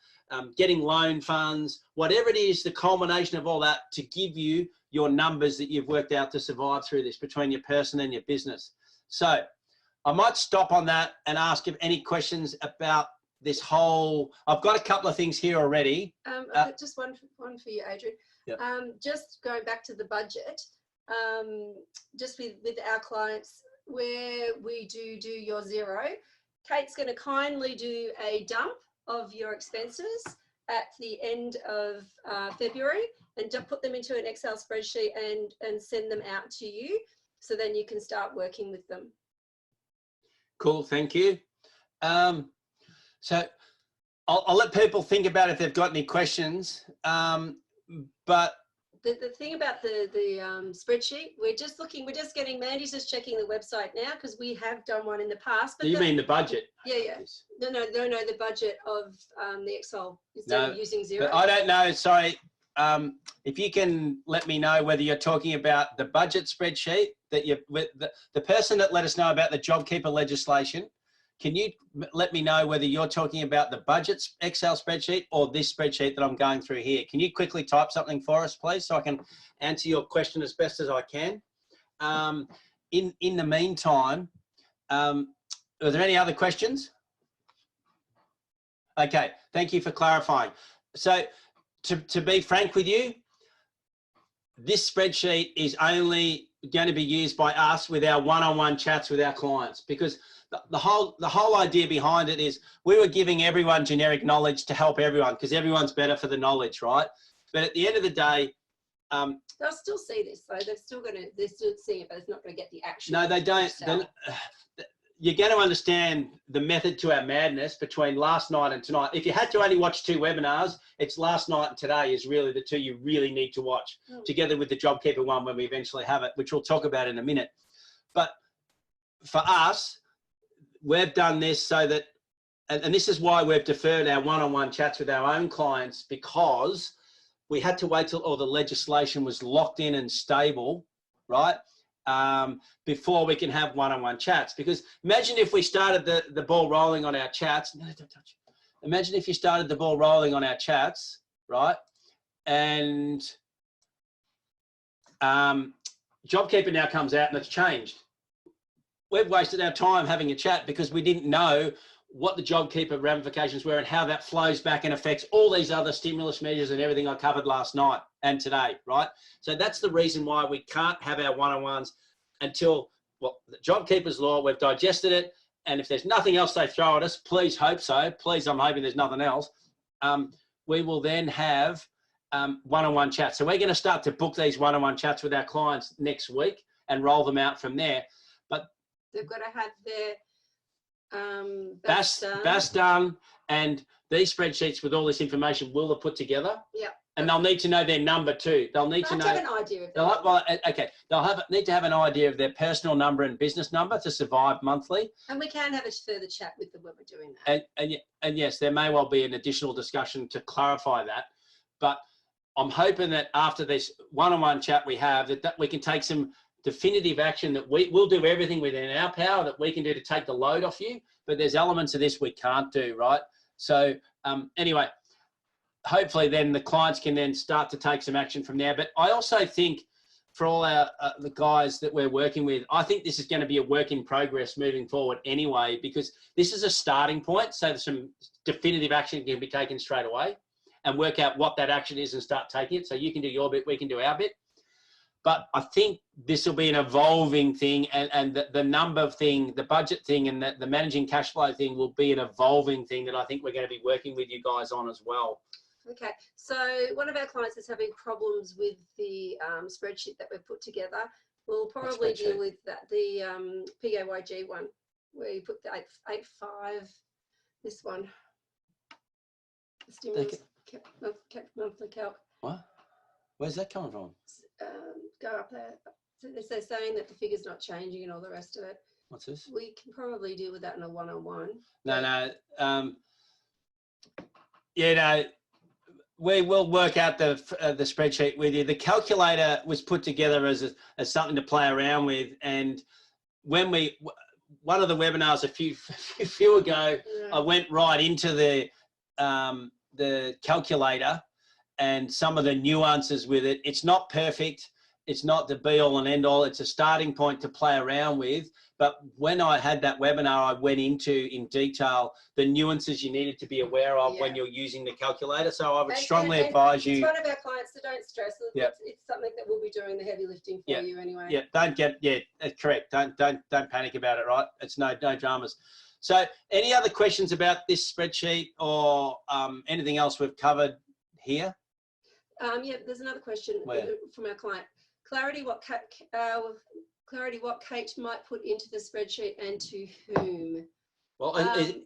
getting loan funds, whatever it is, the culmination of all that to give you your numbers that you've worked out to survive through this between your person and your business. So I might stop on that and ask if any questions about this whole, I've got a couple of things here already. Just one for you, Adrian. Yep. Just going back to the budget, just with our clients where we do your zero, Kate's going to kindly do a dump of your expenses at the end of February and put them into an Excel spreadsheet and send them out to you, so then you can start working with them. Cool, thank you. So I'll let people think about if they've got any questions, but the thing about the spreadsheet, we're just getting, Mandy's just checking the website now because we have done one in the past. But you mean the budget? Yeah. No, the budget of the Excel instead of using zero. But I don't know, sorry. If you can let me know whether you're talking about the budget spreadsheet that with the person that let us know about the JobKeeper legislation. Can you let me know whether you're talking about the budget Excel spreadsheet or this spreadsheet that I'm going through here? Can you quickly type something for us, please, so I can answer your question as best as I can? In the meantime, are there any other questions? Okay, thank you for clarifying. So to be frank with you, this spreadsheet is only going to be used by us with our one-on-one chats with our clients, because the whole idea behind it is we were giving everyone generic knowledge to help everyone, because everyone's better for the knowledge, right? But at the end of the day, they'll still see this, though. They're still seeing it, but it's not going to get the action. No, they don't. You're going to understand the method to our madness between last night and tonight. If you had to only watch 2 webinars, it's last night and today is really the 2 you really need to watch, together with the JobKeeper one when we eventually have it, which we'll talk about in a minute. But for us, we've done this so that, and this is why we've deferred our one-on-one chats with our own clients, because we had to wait till all the legislation was locked in and stable, right? Before we can have one-on-one chats. Because imagine if we started the ball rolling on our chats. No, don't touch it. Imagine if you started the ball rolling on our chats, right? And JobKeeper now comes out and it's changed. We've wasted our time having a chat because we didn't know what the JobKeeper ramifications were and how that flows back and affects all these other stimulus measures and everything I covered last night and today, right? So that's the reason why we can't have our one-on-ones until, well, the JobKeeper's law, we've digested it, and if there's nothing else they throw at us, please hope so, please, I'm hoping there's nothing else, we will then have one-on-one chats. So we're going to start to book these one-on-one chats with our clients next week and roll them out from there. But they've got to have their BAS done, and these spreadsheets with all this information will have put together. Yeah. And they'll need to know their number too. They'll need to know. Have an idea of that. They'll need to have an idea of their personal number and business number to survive monthly. And we can have a further chat with them when we're doing that. And yes, there may well be an additional discussion to clarify that. But I'm hoping that after this one-on-one chat we have, that we can take some definitive action, that we'll do everything within our power that we can do to take the load off you, but there's elements of this we can't do, right? So anyway, hopefully then the clients can then start to take some action from there. But I also think for all our the guys that we're working with, I think this is going to be a work in progress moving forward anyway, because this is a starting point, so some definitive action can be taken straight away and work out what that action is and start taking it. So you can do your bit, we can do our bit. But I think this will be an evolving thing, and the number thing, the budget thing, and the managing cash flow thing will be an evolving thing that I think we're going to be working with you guys on as well. Okay, so one of our clients is having problems with the spreadsheet that we've put together. We'll probably deal with that, the PAYG one, where you put the 8.5, this one, the stimulus monthly calc. What? Where's that coming from? Go up there. So they're saying that the figure's not changing and all the rest of it. What's this? We can probably deal with that in a one-on-one. We will work out the spreadsheet with you. The calculator was put together as something to play around with, and when one of the webinars a few ago, I went right into the the calculator and some of the nuances with it. It's not perfect. It's not the be all and end all. It's a starting point to play around with. But when I had that webinar, I went into in detail the nuances you needed to be aware of when you're using the calculator. So I would strongly advise you. It's one of our clients, so don't stress. It's something that we'll be doing the heavy lifting for you anyway. Yeah, don't get correct. Don't panic about it. Right? It's no dramas. So, any other questions about this spreadsheet or anything else we've covered here? Yeah, there's another question from our client. Clarity what Kate might put into the spreadsheet and to whom? Well,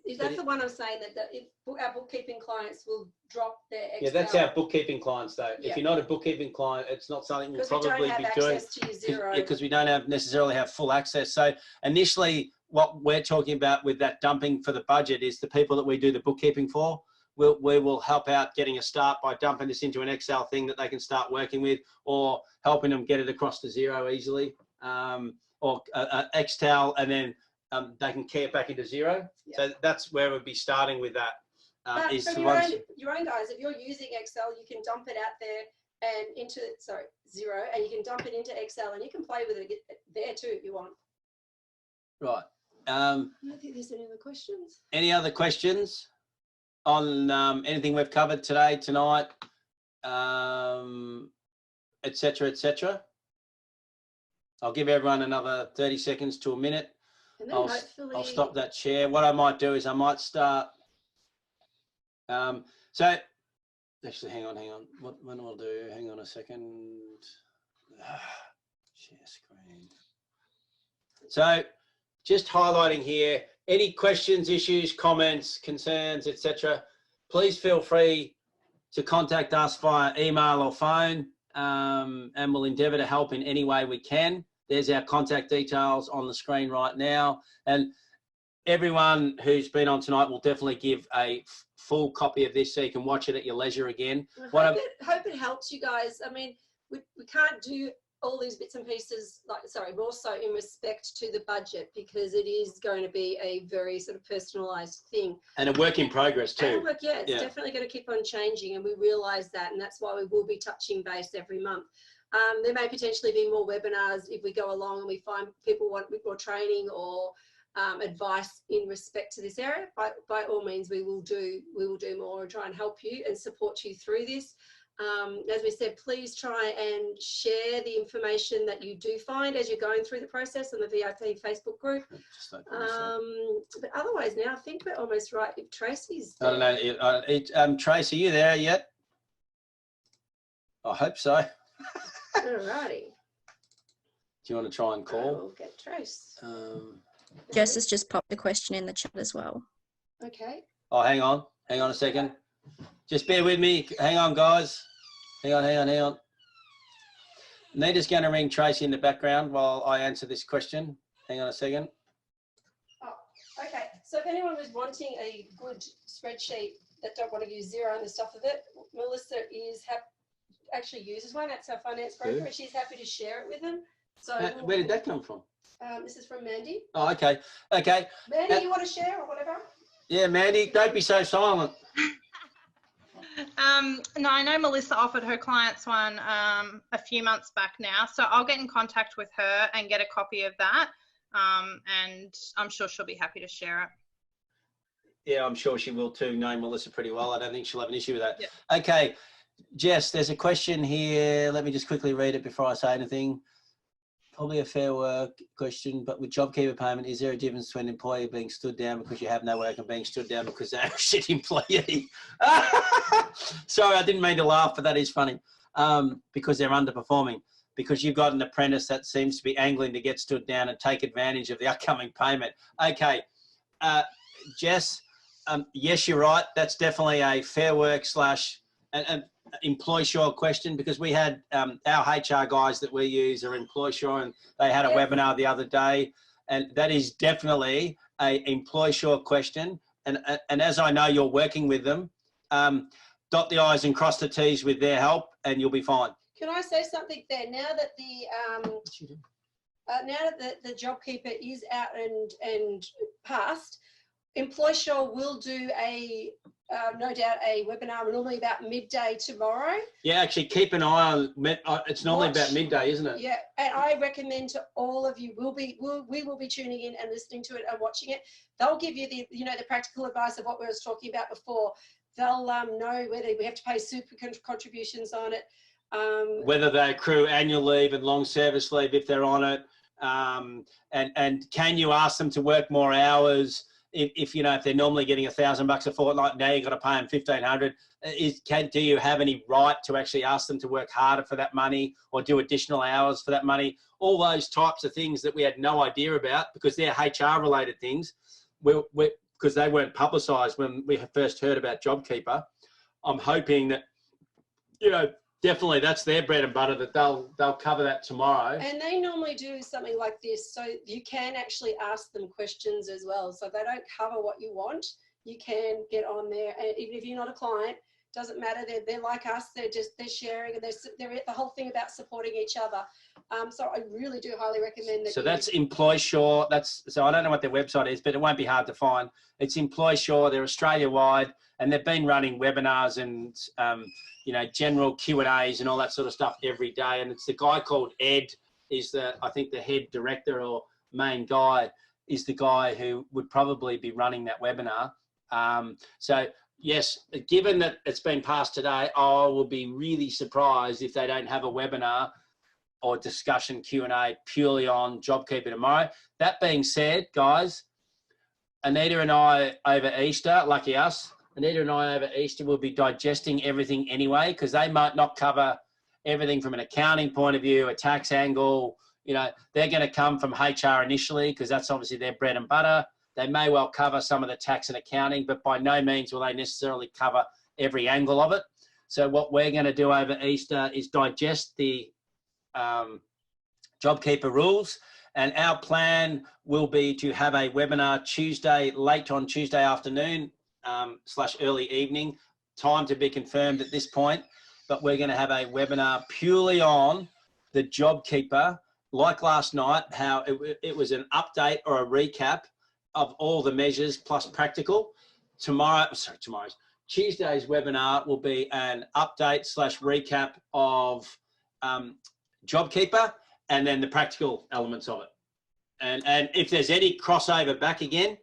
is that the one I'm saying that if our bookkeeping clients will drop their Excel? Yeah, that's our bookkeeping clients though. Yeah. If you're not a bookkeeping client, it's not something we'll probably be doing. Because we don't necessarily have full access. So initially, what we're talking about with that dumping for the budget is the people that we do the bookkeeping for. We will help out getting a start by dumping this into an Excel thing that they can start working with, or helping them get it across to Xero easily, or Excel, and then they can key it back into Xero. Yeah. So that's where we'll be starting with that. But from your own guys, if you're using Excel, you can dump it out there and into Xero, and you can dump it into Excel, and you can play with it there too if you want. Right. I don't think there's any other questions. Any other questions on anything we've covered today, tonight, et cetera, et cetera? I'll give everyone another 30 seconds to a minute. And then I'll stop that share. What I might do is I might start. So actually, hang on. What I'll do? Hang on a second. Share screen. So just highlighting here, any questions, issues, comments, concerns, etc. Please feel free to contact us via email or phone, and we'll endeavour to help in any way we can. There's our contact details on the screen right now. And everyone who's been on tonight will definitely give a full copy of this so you can watch it at your leisure again. I hope it helps you guys. I mean, we can't do all these bits and pieces, more so in respect to the budget, because it is going to be a very sort of personalised thing. And a work in progress too. It's definitely going to keep on changing, and we realise that, and that's why we will be touching base every month. There may potentially be more webinars if we go along and we find people want more training or advice in respect to this area. By all means, we will do more and try and help you and support you through this. As we said, please try and share the information that you do find as you're going through the process on the VIP Facebook group. But otherwise, now I think we're almost right. If Tracey's there. I don't know. Trace, are you there yet? I hope so. Alrighty. Do you want to try and call? We'll get Trace. Jess has just popped a question in the chat as well. Okay. Oh, hang on a second. Just bear with me. Hang on, guys. Hang on. Nita's going to ring Tracey in the background while I answer this question. Hang on a second. Oh, okay. So if anyone was wanting a good spreadsheet that don't want to use Xero and the stuff of it, Melissa actually uses one. That's our finance broker, and she's happy to share it with them. So where did that come from? This is from Mandy. Oh, okay. Mandy, you want to share or whatever? Yeah, Mandy, don't be so silent. No, I know Melissa offered her clients one a few months back now, so I'll get in contact with her and get a copy of that, and I'm sure she'll be happy to share it. Yeah, I'm sure she will too, knowing Melissa pretty well. I don't think she'll have an issue with that. Yeah. Okay, Jess, there's a question here. Let me just quickly read it before I say anything. Probably a fair work question, but with JobKeeper payment, is there a difference between an employee being stood down because you have no work and being stood down because they're a shit employee? Sorry, I didn't mean to laugh, but that is funny. Because they're underperforming. Because you've got an apprentice that seems to be angling to get stood down and take advantage of the upcoming payment. Okay, Jess, yes, you're right. That's definitely a fair work / an employ sure question, because we had our HR guys that we use are employ sure, and they had a webinar the other day, and that is definitely a employ sure question. And as I know you're working with them, dot the I's and cross the T's with their help, and you'll be fine. Can I say something there? Now that the JobKeeper is out and passed, Employ Sure will do a no doubt a webinar normally about midday tomorrow. Yeah, actually keep an eye on, it's normally about midday, isn't it? Yeah, and I recommend to all of you, we will be tuning in and listening to it and watching it. They'll give you the, the practical advice of what we were talking about before. They'll know whether we have to pay super contributions on it. Whether they accrue annual leave and long service leave if they're on it. And can you ask them to work more hours? If they're normally getting $1,000 a fortnight, now you've got to pay them $1,500. Do you have any right to actually ask them to work harder for that money or do additional hours for that money? All those types of things that we had no idea about because they're HR related things, because they weren't publicised when we first heard about JobKeeper. I'm hoping that, definitely that's their bread and butter, that they'll cover that tomorrow. And they normally do something like this, so you can actually ask them questions as well. So if they don't cover what you want, you can get on there, and even if you're not a client, doesn't matter. They're like us. They're sharing, and they're the whole thing about supporting each other. So I really do highly recommend that. So that's EmploySure. So I don't know what their website is, but it won't be hard to find. It's EmploySure. They're Australia wide, and they've been running webinars and general Q&As and all that sort of stuff every day. And it's the guy called Ed I think the head director or main guy is the guy who would probably be running that webinar. So yes, given that it's been passed today, I will be really surprised if they don't have a webinar or discussion Q&A purely on JobKeeper tomorrow. That being said, guys, Anita and I over Easter, lucky us, Anita and I over Easter will be digesting everything anyway, because they might not cover everything from an accounting point of view, a tax angle. They're going to come from HR initially, because that's obviously their bread and butter. They may well cover some of the tax and accounting, but by no means will they necessarily cover every angle of it. So what we're going to do over Easter is digest the JobKeeper rules. And our plan will be to have a webinar late on Tuesday afternoon / early evening, time to be confirmed at this point. But we're going to have a webinar purely on the JobKeeper, like last night, how it was an update or a recap of all the measures plus practical. Tuesday's webinar will be an update / recap of JobKeeper and then the practical elements of it. And if there's any crossover back again,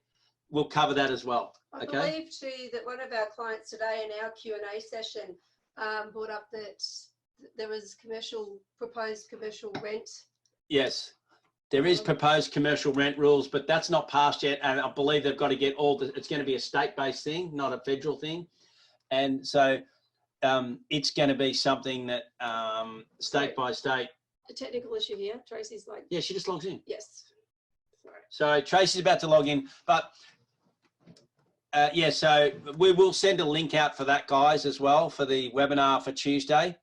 we'll cover that as well. I believe too that one of our clients today in our Q&A session brought up that there was proposed commercial rent. Yes, there is proposed commercial rent rules, but that's not passed yet. And I believe they've got to get it's going to be a state-based thing, not a federal thing. And so it's going to be something that state by state. A technical issue here. Tracy's like. Yeah, she just logs in. Yes. Sorry. So Tracy's about to log in, but so we will send a link out for that, guys, as well, for the webinar for Tuesday.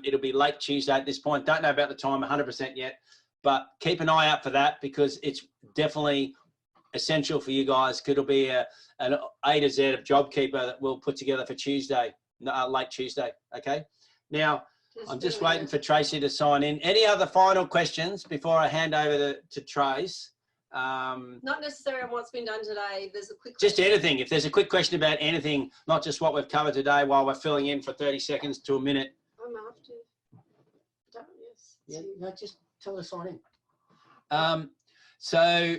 It'll be late Tuesday at this point. Don't know about the time 100% yet, but keep an eye out for that, because it's definitely essential for you guys. It'll be an A to Z of JobKeeper that we'll put together for Tuesday, late Tuesday. Okay. Now, I'm just waiting for Tracy to sign in. Any other final questions before I hand over to Trace? Not necessarily on what's been done today. There's a quick question. Just anything. If there's a quick question about anything, not just what we've covered today while we're filling in for 30 seconds to a minute. I'm after. Yes. Yeah, no, just tell her to sign in. So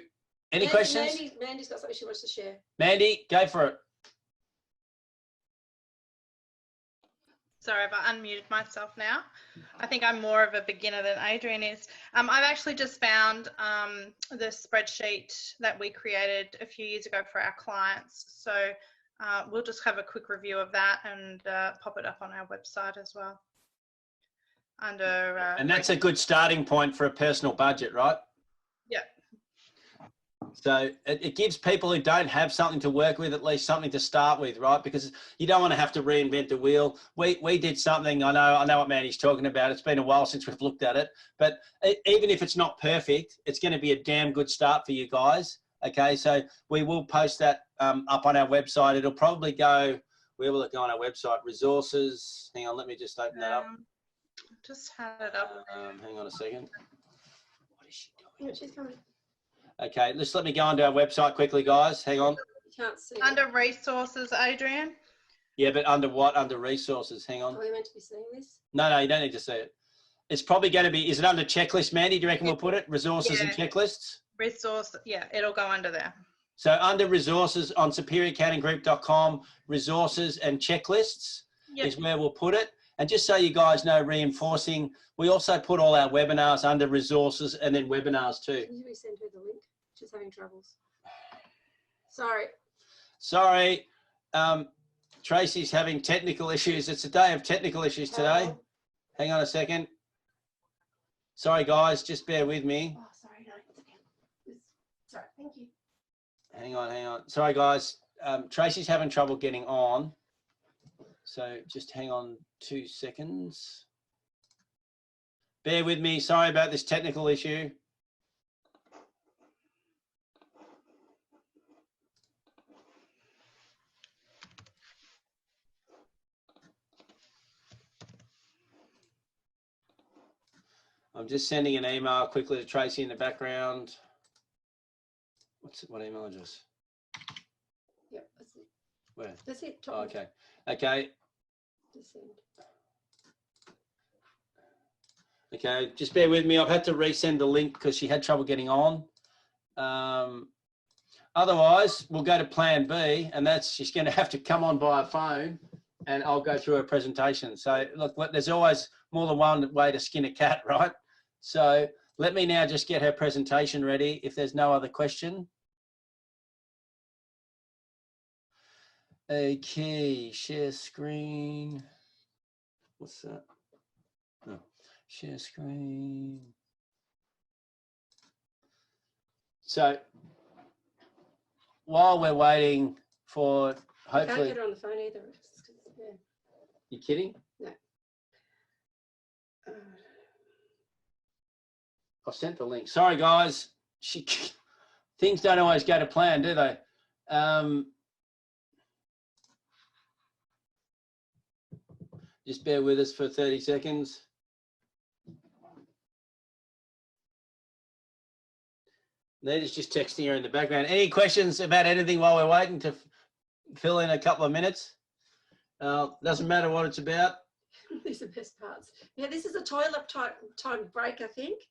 any questions? Mandy's got something she wants to share. Mandy, go for it. Sorry, I've unmuted myself now. I think I'm more of a beginner than Adrian is. I've actually just found the spreadsheet that we created a few years ago for our clients. So we'll just have a quick review of that and pop it up on our website as well. And that's a good starting point for a personal budget, right? Yeah. So it gives people who don't have something to work with at least something to start with, right? Because you don't want to have to reinvent the wheel. We did something, I know what Mandy's talking about. It's been a while since we've looked at it, but even if it's not perfect, it's going to be a damn good start for you guys. Okay, so we will post that up on our website. It'll probably go, where will it go on our website? Resources. Hang on, let me just open that up. Just had it up. Hang on a second. What is she doing? Yeah, she's coming. Okay, just let me go onto our website quickly, guys. Hang on. You can't see. Under resources, Adrian. Yeah, but under what? Under resources. Hang on. Are we meant to be seeing this? No, you don't need to see it. It's probably going to be, is it under checklist, Mandy? Do you reckon we'll put it? Resources and checklists? Resource, yeah, it'll go under there. So under resources on superioraccountinggroup.com, resources and checklists is where we'll put it. And just so you guys know, reinforcing, we also put all our webinars under resources and then webinars too. Did we send her the link? She's having troubles. Sorry. Tracy's having technical issues. It's a day of technical issues today. Hang on a second. Sorry, guys, just bear with me. Oh, sorry, no, it's okay. Sorry, thank you. Hang on. Sorry, guys. Tracy's having trouble getting on. So just hang on 2 seconds. Bear with me. Sorry about this technical issue. I'm just sending an email quickly to Tracy in the background. What email address? Yep, that's it. Where? That's it. Oh, okay. Okay. Okay, just bear with me. I've had to resend the link because she had trouble getting on. Otherwise, we'll go to plan B, and that's she's going to have to come on by a phone, and I'll go through her presentation. So, look, there's always more than one way to skin a cat, right? So let me now just get her presentation ready if there's no other question. Okay, share screen. What's that? Oh, share screen. So while we're waiting for hopefully. I can't get her on the phone either. Yeah. You kidding? No. I've sent the link. Sorry, guys. Things don't always go to plan, do they? Just bear with us for 30 seconds. Nita's just texting her in the background. Any questions about anything while we're waiting to fill in a couple of minutes? Doesn't matter what it's about. These are the best parts. Yeah, this is a toilet time break, I think.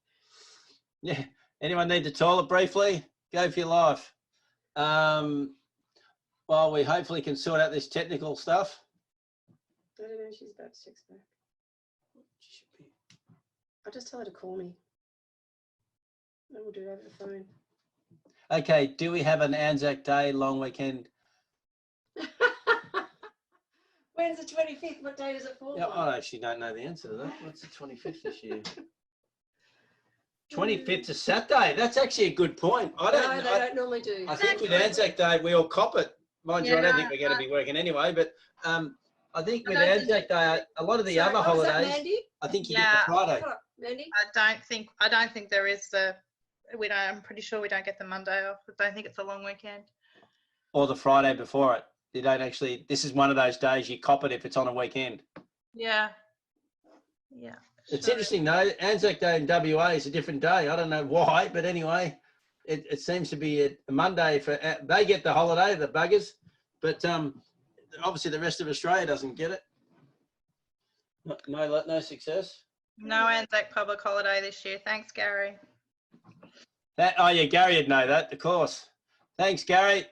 Yeah. Anyone need the toilet briefly? Go for your life. While we hopefully can sort out this technical stuff. I don't know. She's about to text back. I'll just tell her to call me. And we'll do it over the phone. Okay. Do we have an Anzac Day long weekend? When's the 25th? What day does it fall Yeah, on? I actually don't know the answer to that. What's the 25th this year? 25th is Saturday. That's actually a good point. No, they don't normally do. I think with Anzac Day, we all cop it. Mind you, I don't think we're going to be working anyway, but I think with Anzac Day, a lot of the other holidays, Mandy? I think you get the Friday. Mandy? I don't think there is I'm pretty sure we don't get the Monday off. I don't think it's a long weekend. Or the Friday before it. You don't actually, this is one of those days you cop it if it's on a weekend. Yeah. Yeah. It's interesting though, Anzac Day in WA is a different day. I don't know why, but anyway, it seems to be a Monday for, they get the holiday, the buggers, but obviously the rest of Australia doesn't get it. No success. No Anzac public holiday this year. Thanks, Gary. Oh yeah, Gary would know that, of course. Thanks, Gary.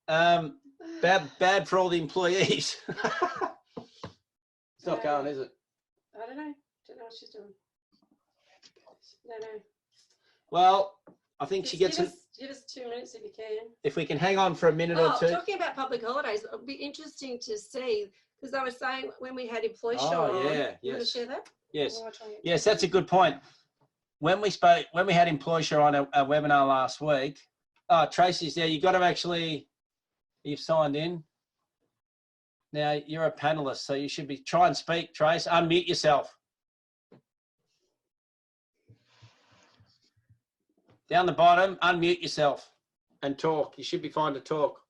Bad for all the employees. It's not going, is it? I don't know. Don't know what she's doing. No. Well, I think she gets give us 2 minutes if you can. If we can hang on for a minute or two. Talking about public holidays, it'll be interesting to see because I was saying when we had employee show on. You want to share that? Yes. Yes, that's a good point. When we had employee show on a webinar last week, Tracy's there. You got to actually, you've signed in. Now you're a panelist, so you should try and speak, Trace. Unmute yourself. Down the bottom, unmute yourself and talk. You should be fine to talk.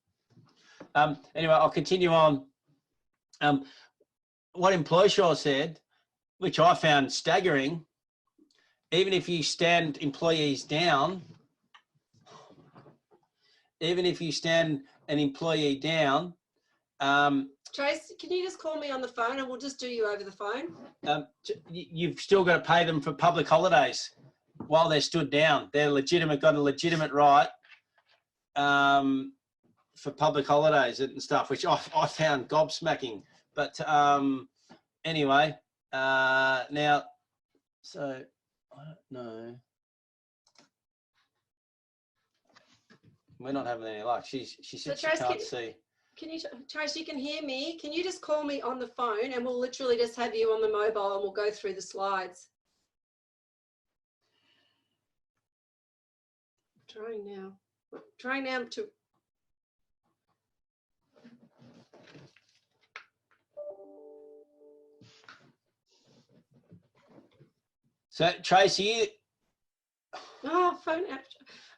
Anyway, I'll continue on. What Employee Shaw said, which I found staggering, even if you stand employees down, even if you stand an employee down, Trace, can you just call me on the phone and we'll just do you over the phone? You've still got to pay them for public holidays while they're stood down. They're legitimate, got a legitimate right for public holidays and stuff, which I found gobsmacking. But anyway, now, so I don't know. We're not having any luck. She said So she can't see. Can you, Trace, you can hear me. Can you just call me on the phone and we'll literally just have you on the mobile and we'll go through the slides. Trying now to. So Tracy, Oh, phone app.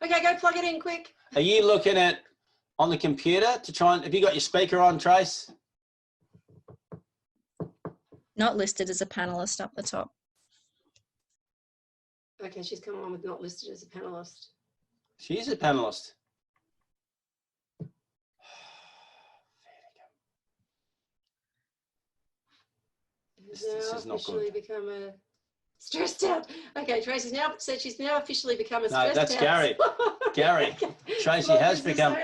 Okay, go plug it in quick. are you looking at on the computer to try and, have you got your speaker on, Trace? Not listed as a panelist up the top. Okay, she's come on with not listed as a panelist. She is a panelist. This is not officially good. become a stressed out. Okay, Tracy's now said she's now officially become a stressed out. No, that's Gary. Gary. Tracy has become.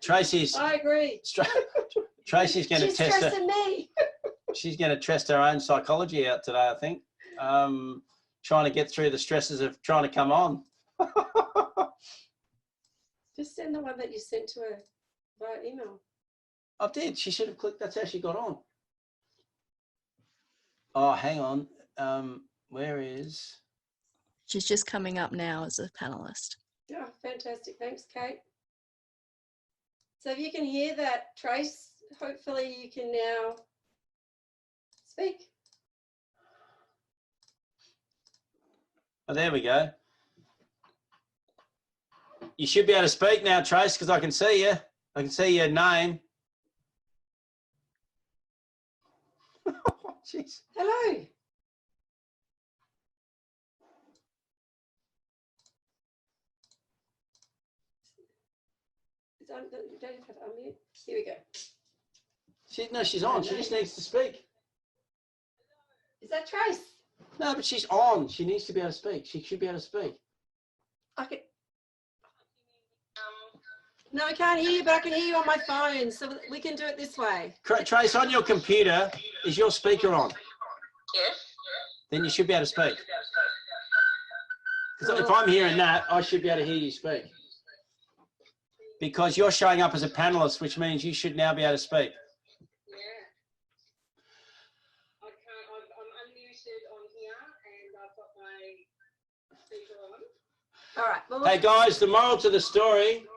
Tracy's. I agree. Tracy's going to She's test stressing me. She's going to test her own psychology out today, I think. Trying to get through the stresses of trying to come on. Just send the one that you sent to her via email. I did. She should have clicked. That's how she got on. Oh, hang on. Where is? She's just coming up now as a panelist. Yeah, fantastic. Thanks, Kate. So if you can hear that, Trace, hopefully you can now speak. Oh, there we go. You should be able to speak now, Trace, because I can see you. I can see your name. Jeez. Hello. You don't have to unmute. Here we go. She's on. She just needs to speak. Is that Trace? No, but she's on. She needs to be able to speak. She should be able to speak. Okay. No, I can't hear you, but I can hear you on my phone, so we can do it this way. Trace, on your computer, is your speaker on? Yes. Then you should be able to speak. Because if I'm hearing that, I should be able to hear you speak. Because you're showing up as a panelist, which means you should now be able to speak. Yeah. I can't, I'm unmuted on here and I've got my speaker on. All right. Well, Hey guys, the moral to the story,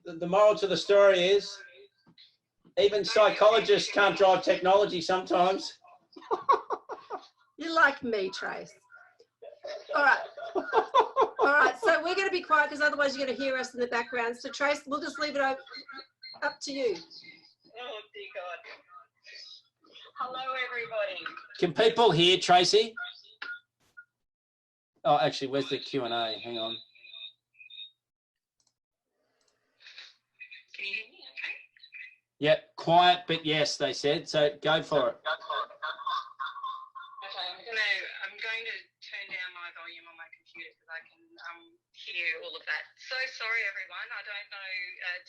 the moral to the story is even psychologists can't drive technology sometimes. You like me, Trace. All right. All right. So we're going to be quiet because otherwise you're going to hear us in the background. So Trace, we'll just leave it up to you. Oh, dear God. Hello, everybody. Can people hear Tracy? Oh, actually, where's the Q&A? Hang on. Can you hear me okay? Yep, quiet, but yes, they said. So go for it. Okay, I'm going to turn down my volume on my computer because I can hear all of that. So sorry, everyone. I don't know.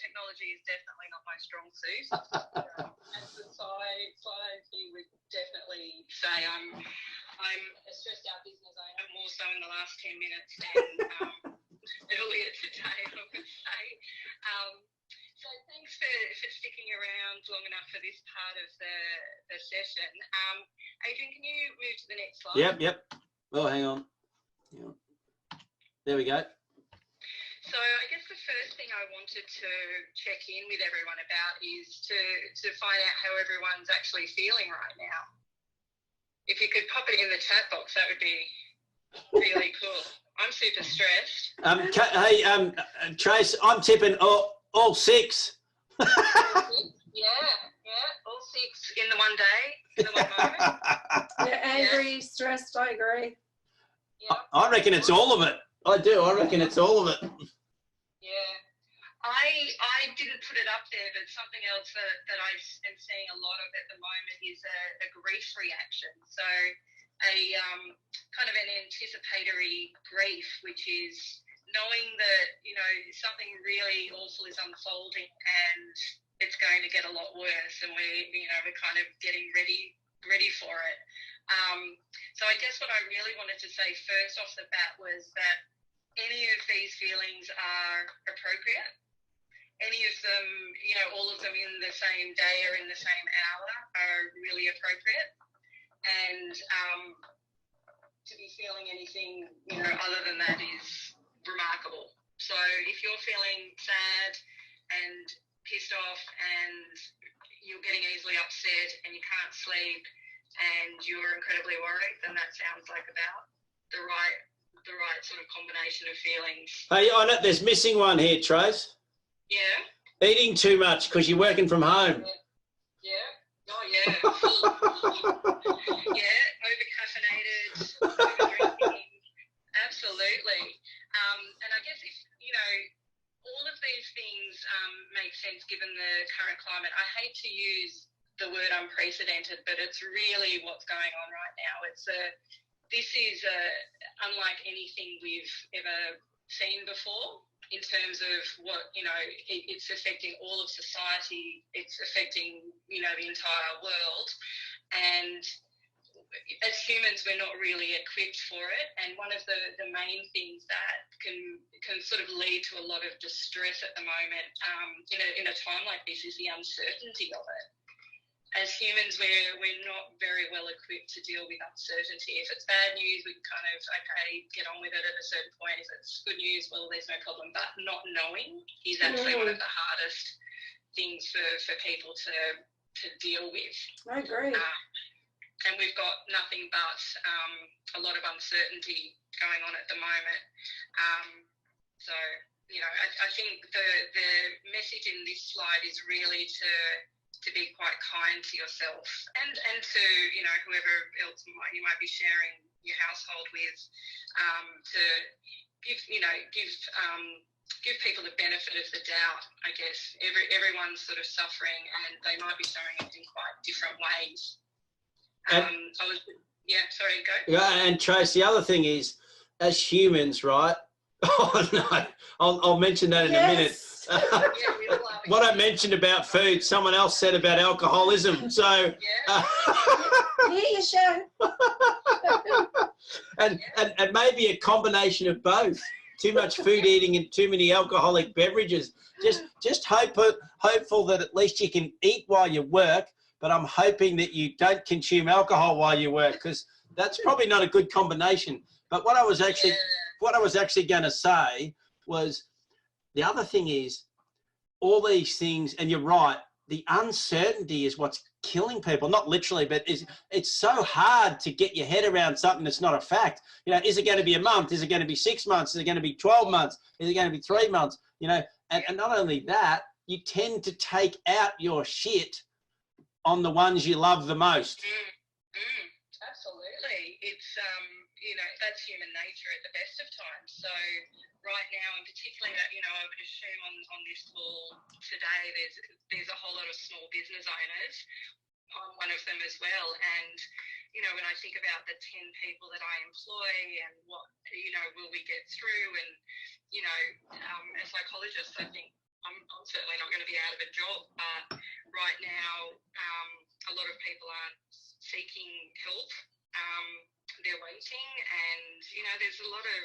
Technology is definitely not my strong suit. As the psyche would definitely say, I'm a stressed out business owner, more so in the last 10 minutes than earlier today, I would say. So thanks for sticking around long enough for this part of the session. Adrian, can you move to the next slide? Yep. Oh, hang on. There we go. So I guess the first thing I wanted to check in with everyone about is to find out how everyone's actually feeling right now. If you could pop it in the chat box, that would be really cool. I'm super stressed. Hey, Trace, I'm tipping all 6. Yeah, all 6 in the one day, in the one moment. Yeah, angry, stressed, I agree. Yeah. I reckon it's all of it. I do. I reckon it's all of it. Yeah. I did didn't put it up there, but something else that I am seeing a lot of at the moment is a grief reaction. So a kind of an anticipatory grief, which is knowing that, you know, something really awful is unfolding and it's going to get a lot worse, and we're kind of getting ready for it. So I guess what I really wanted to say first off the bat was that any of these feelings are appropriate. Any of them, you know, all of them in the same day or in the same hour are really appropriate. And to be feeling anything, you know, other than that is remarkable. So if you're feeling sad and pissed off and you're getting easily upset and you can't sleep and you're incredibly worried, then that sounds like about the right sort of combination of feelings. Hey, I know there's missing one here, Trace. Yeah. Eating too much because you're working from home. Yeah. Oh, yeah. Yeah, over-caffeinated, over-drinking. Absolutely. And I guess if, you know, all of these things make sense given the current climate. I hate to use the word unprecedented, but it's really what's going on right now. This is unlike anything we've ever seen before in terms of what, you know, it's affecting all of society. It's affecting, you know, the entire world. And as humans, we're not really equipped for it. And one of the main things that can sort of lead to a lot of distress at the moment in a time like this is the uncertainty of it. As humans, we're not very well equipped to deal with uncertainty. If it's bad news, we can kind of, okay, get on with it at a certain point. If it's good news, well, there's no problem. But not knowing is actually one of the hardest things for people to deal with. I agree. And we've got nothing but a lot of uncertainty going on at the moment. So, you know, I think the message in this slide is really to be quite kind to yourself and to, you know, whoever else you might be sharing your household with, to give people the benefit of the doubt. I guess everyone's sort of suffering and they might be showing it in quite different ways. Sorry, go. Yeah, and Trace, the other thing is, as humans, right? Oh no, I'll mention that in a minute. What I mentioned about food, someone else said about alcoholism. So, Here you show. and maybe a combination of both. Too much food eating and too many alcoholic beverages. Just hopeful that at least you can eat while you work. But I'm hoping that you don't consume alcohol while you work, because that's probably not a good combination. But what I was actually going to say was, the other thing is, all these things, and you're right, the uncertainty is what's killing people. Not literally, but it's so hard to get your head around something that's not a fact. You know, is it going to be a month? Is it going to be 6 months? Is it going to be 12 months? Is it going to be 3 months? You know, and not only that, you tend to take out your shit on the ones you love the most. Absolutely. It's, you know, that's human nature at the best of times. So right now, and particularly that, you know, I would assume on this call today, there's a whole lot of small business owners. I'm one of them as well. And, you know, when I think about the 10 people that I employ and what, you know, will we get through, and, you know, as psychologists, I think I'm certainly not going to be out of a job, but right now, a lot of people aren't seeking help. They're waiting, and, you know, there's a lot of,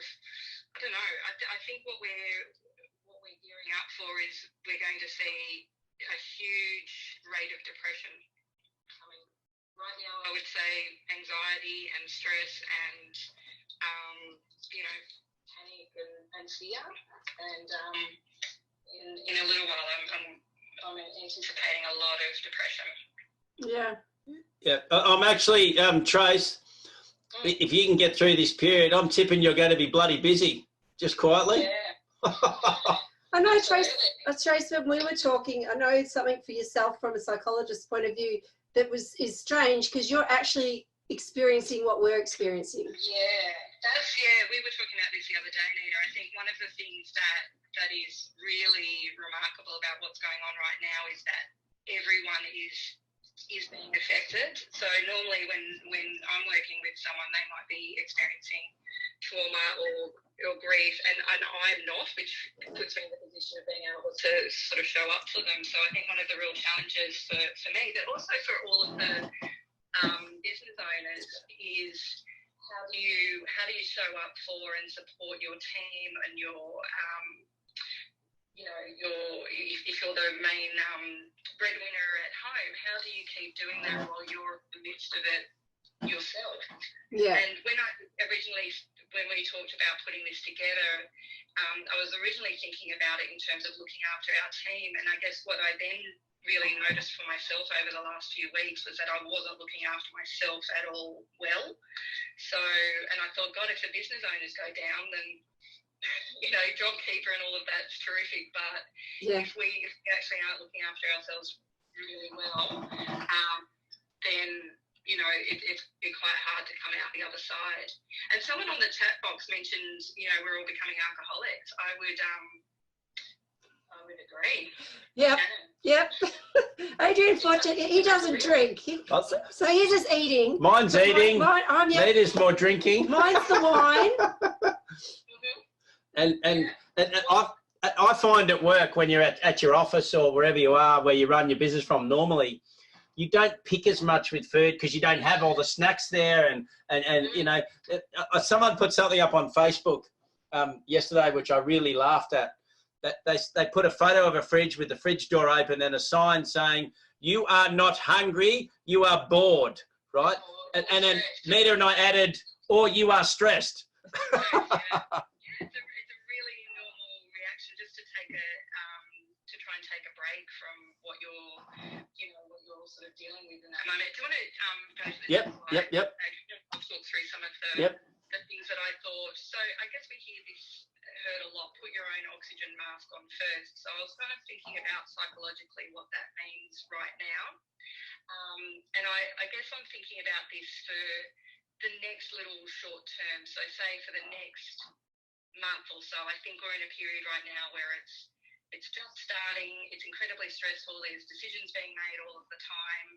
I don't know, I think what we're gearing up for is we're going to see a huge rate of depression coming. Right now, I would say anxiety and stress and, you know, panic and fear. And in a little while, I'm anticipating a lot of depression. Yeah. Yeah, I'm actually, Trace, if you can get through this period, I'm tipping you're going to be bloody busy, just quietly. Yeah. I know, Trace, when we were talking, I know something for yourself from a psychologist's point of view that is strange, because you're actually experiencing what we're experiencing. Yeah, we were talking about this the other day, Nita. I think one of the things that that is really remarkable about what's going on right now is that everyone is being affected. So normally when I'm working with someone, they might be experiencing trauma or grief, and I'm not, which puts me in the position of being able to sort of show up for them. So I think one of the real challenges for me, but also for all of the business owners, is how do you show up for and support your team and your if you're the main breadwinner at home, how do you keep doing that while you're in the midst of it yourself? Yeah. And when we talked about putting this together, I was originally thinking about it in terms of looking after our team, and I guess what I then really noticed for myself over the last few weeks was that I wasn't looking after myself at all well. So, and I thought, God, if the business owners go down, then JobKeeper and all of that's terrific, but if we actually aren't looking after ourselves really well, then it'd be quite hard to come out the other side. And someone on the chat box mentioned, we're all becoming alcoholics. I would agree. Yep. Adrian, he doesn't drink. So he's just eating. Mine's eating. Nate is more drinking. Mine's the wine. And I find at work, when you're at your office or wherever you are, where you run your business from normally, you don't pick as much with food because you don't have all the snacks there. And someone put something up on Facebook yesterday, which I really laughed at. That they put a photo of a fridge with the fridge door open and a sign saying, "You are not hungry, you are bored," right? And then Nita and I added, "Or you are stressed." It's a really normal reaction just to take to try and take a break from what you're sort of dealing with in that moment. Do you want to go to the next slide? Yep. I'll talk through some of the things that I thought. So I guess we heard a lot, put your own oxygen mask on first. So I was kind of thinking about psychologically what that means right now. And I guess I'm thinking about this for the next little short term. So say for the next month or so, I think we're in a period right now where it's just starting, it's incredibly stressful, there's decisions being made all of the time,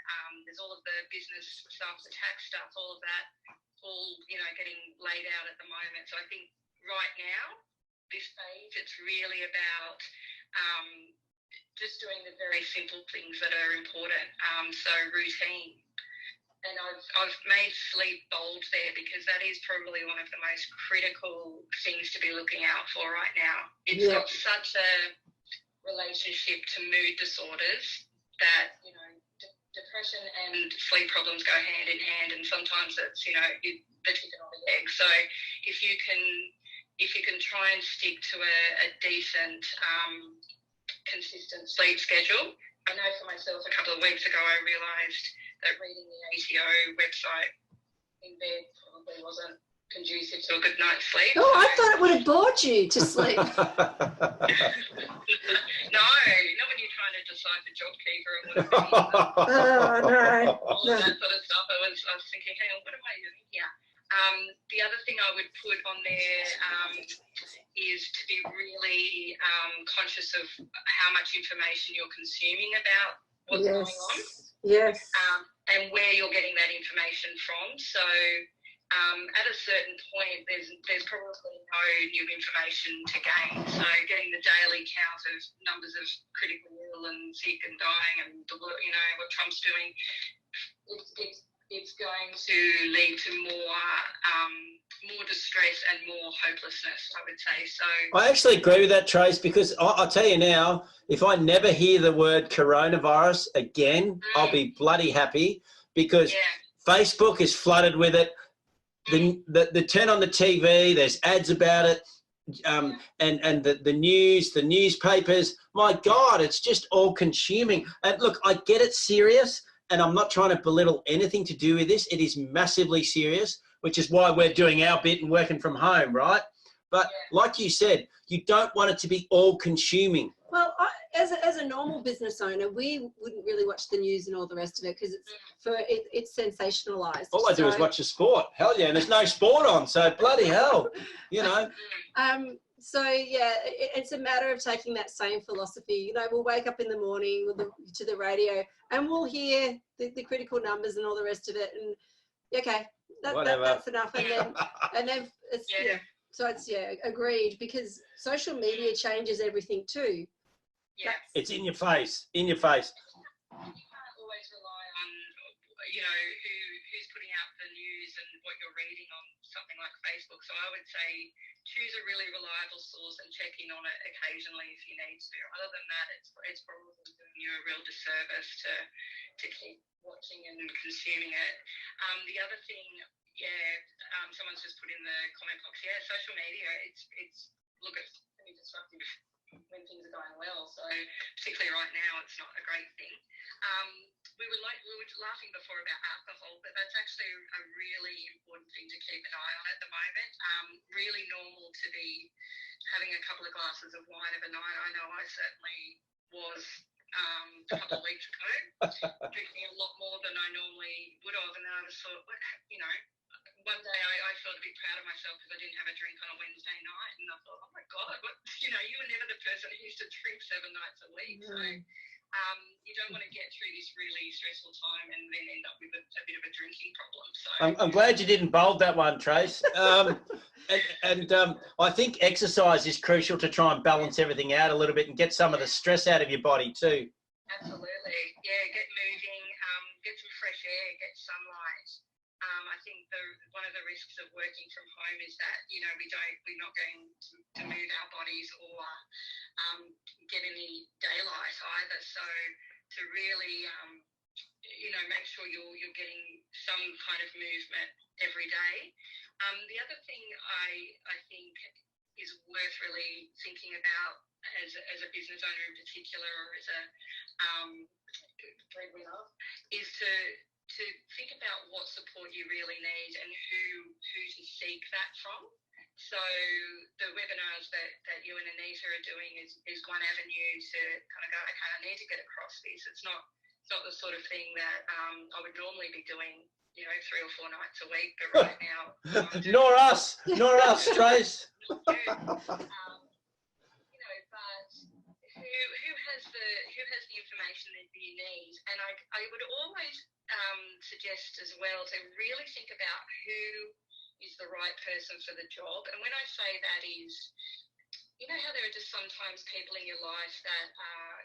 there's all of the business stuff, the tax stuff, all of that, all getting laid out at the moment. So I think right now, this stage, it's really about just doing the very simple things that are important. So routine. And I've made sleep bold there because that is probably one of the most critical things to be looking out for right now. It's got such a relationship to mood disorders that, depression and sleep problems go hand in hand, and sometimes it's, the chicken or the egg. So if you can try and stick to a decent, consistent sleep schedule. I know for myself, a couple of weeks ago, I realised that reading the ATO website in bed probably wasn't conducive to a good night's sleep. Oh, I thought it would have bored you to sleep. No, not when you're trying to decipher JobKeeper and what it means. All of that sort of stuff. I was thinking, hang on, what am I doing here? The other thing I would put on there is to be really conscious of how much information you're consuming about what's going on. Yes. And where you're getting that information from. So at a certain point, there's probably no new information to gain. So getting the daily count of numbers of critically ill and sick and dying and, what Trump's doing, it's going to lead to more distress and more hopelessness, I would say. So I actually agree with that, Trace, because I'll tell you now, if I never hear the word coronavirus again, I'll be bloody happy, because Facebook is flooded with it. The turn on the TV, there's ads about it, and the news, the newspapers. My God, it's just all consuming. And look, I get it's serious, and I'm not trying to belittle anything to do with this. It is massively serious, which is why we're doing our bit and working from home, right? But like you said, you don't want it to be all consuming. Well, as a normal business owner, we wouldn't really watch the news and all the rest of it because it's sensationalized. All I do is watch the sport. Hell yeah, and there's no sport on, so bloody hell, So yeah, it's a matter of taking that same philosophy. You know, we'll wake up in the morning with to the radio, and we'll hear the critical numbers and all the rest of it. And okay, that's enough. And then it's yeah. So it's agreed, because social media changes everything too. Yeah, it's in your face. In your face. You can't always rely on, you know, who's putting out the news and what you're reading on something like Facebook. So I would say choose a really reliable source and check in on it occasionally if you need to. Other than that, it's probably doing you a real disservice to keep watching and consuming it. The other thing, someone's just put in the comment box. Yeah, social media. It's look, it's pretty disruptive when things are going well. So particularly right now, it's not a great thing. We were laughing before about alcohol, but that's actually a really important thing to keep an eye on at the moment. Really normal to be having a couple of glasses of wine of a night. I know I certainly was a couple of weeks ago, drinking a lot more than I normally would have, and then I just thought, you know, one day I felt a bit proud of myself because I didn't have a drink on a Wednesday night, and I thought, oh my God, you know, you were never the person who used to drink 7 nights a week. So you don't want to get through this really stressful time and then end up with a bit of a drinking problem. So I'm glad you didn't bold that one, Trace. I think exercise is crucial to try and balance everything out a little bit and get some of the stress out of your body too. Absolutely, yeah. Get moving, get some fresh air, get sunlight. I think one of the risks of working from home is that, you know, we're not going to move our bodies or get any daylight either. So to really, you know, make sure you're getting some kind of movement every day. The other thing I think is worth really thinking about as a business owner in particular, or as a breadwinner, is to think about what support you really need and who to seek that from. So the webinars that you and Anita are doing is one avenue to kind of go, okay, I need to get across this. It's not the sort of thing that I would normally be doing, you know, 3 or 4 nights a week, but right now nor us, Trace. you know, but who has the information that you need? And I would always suggest as well to really think about who is the right person for the job. And when I say that is, you know how there are just sometimes people in your life that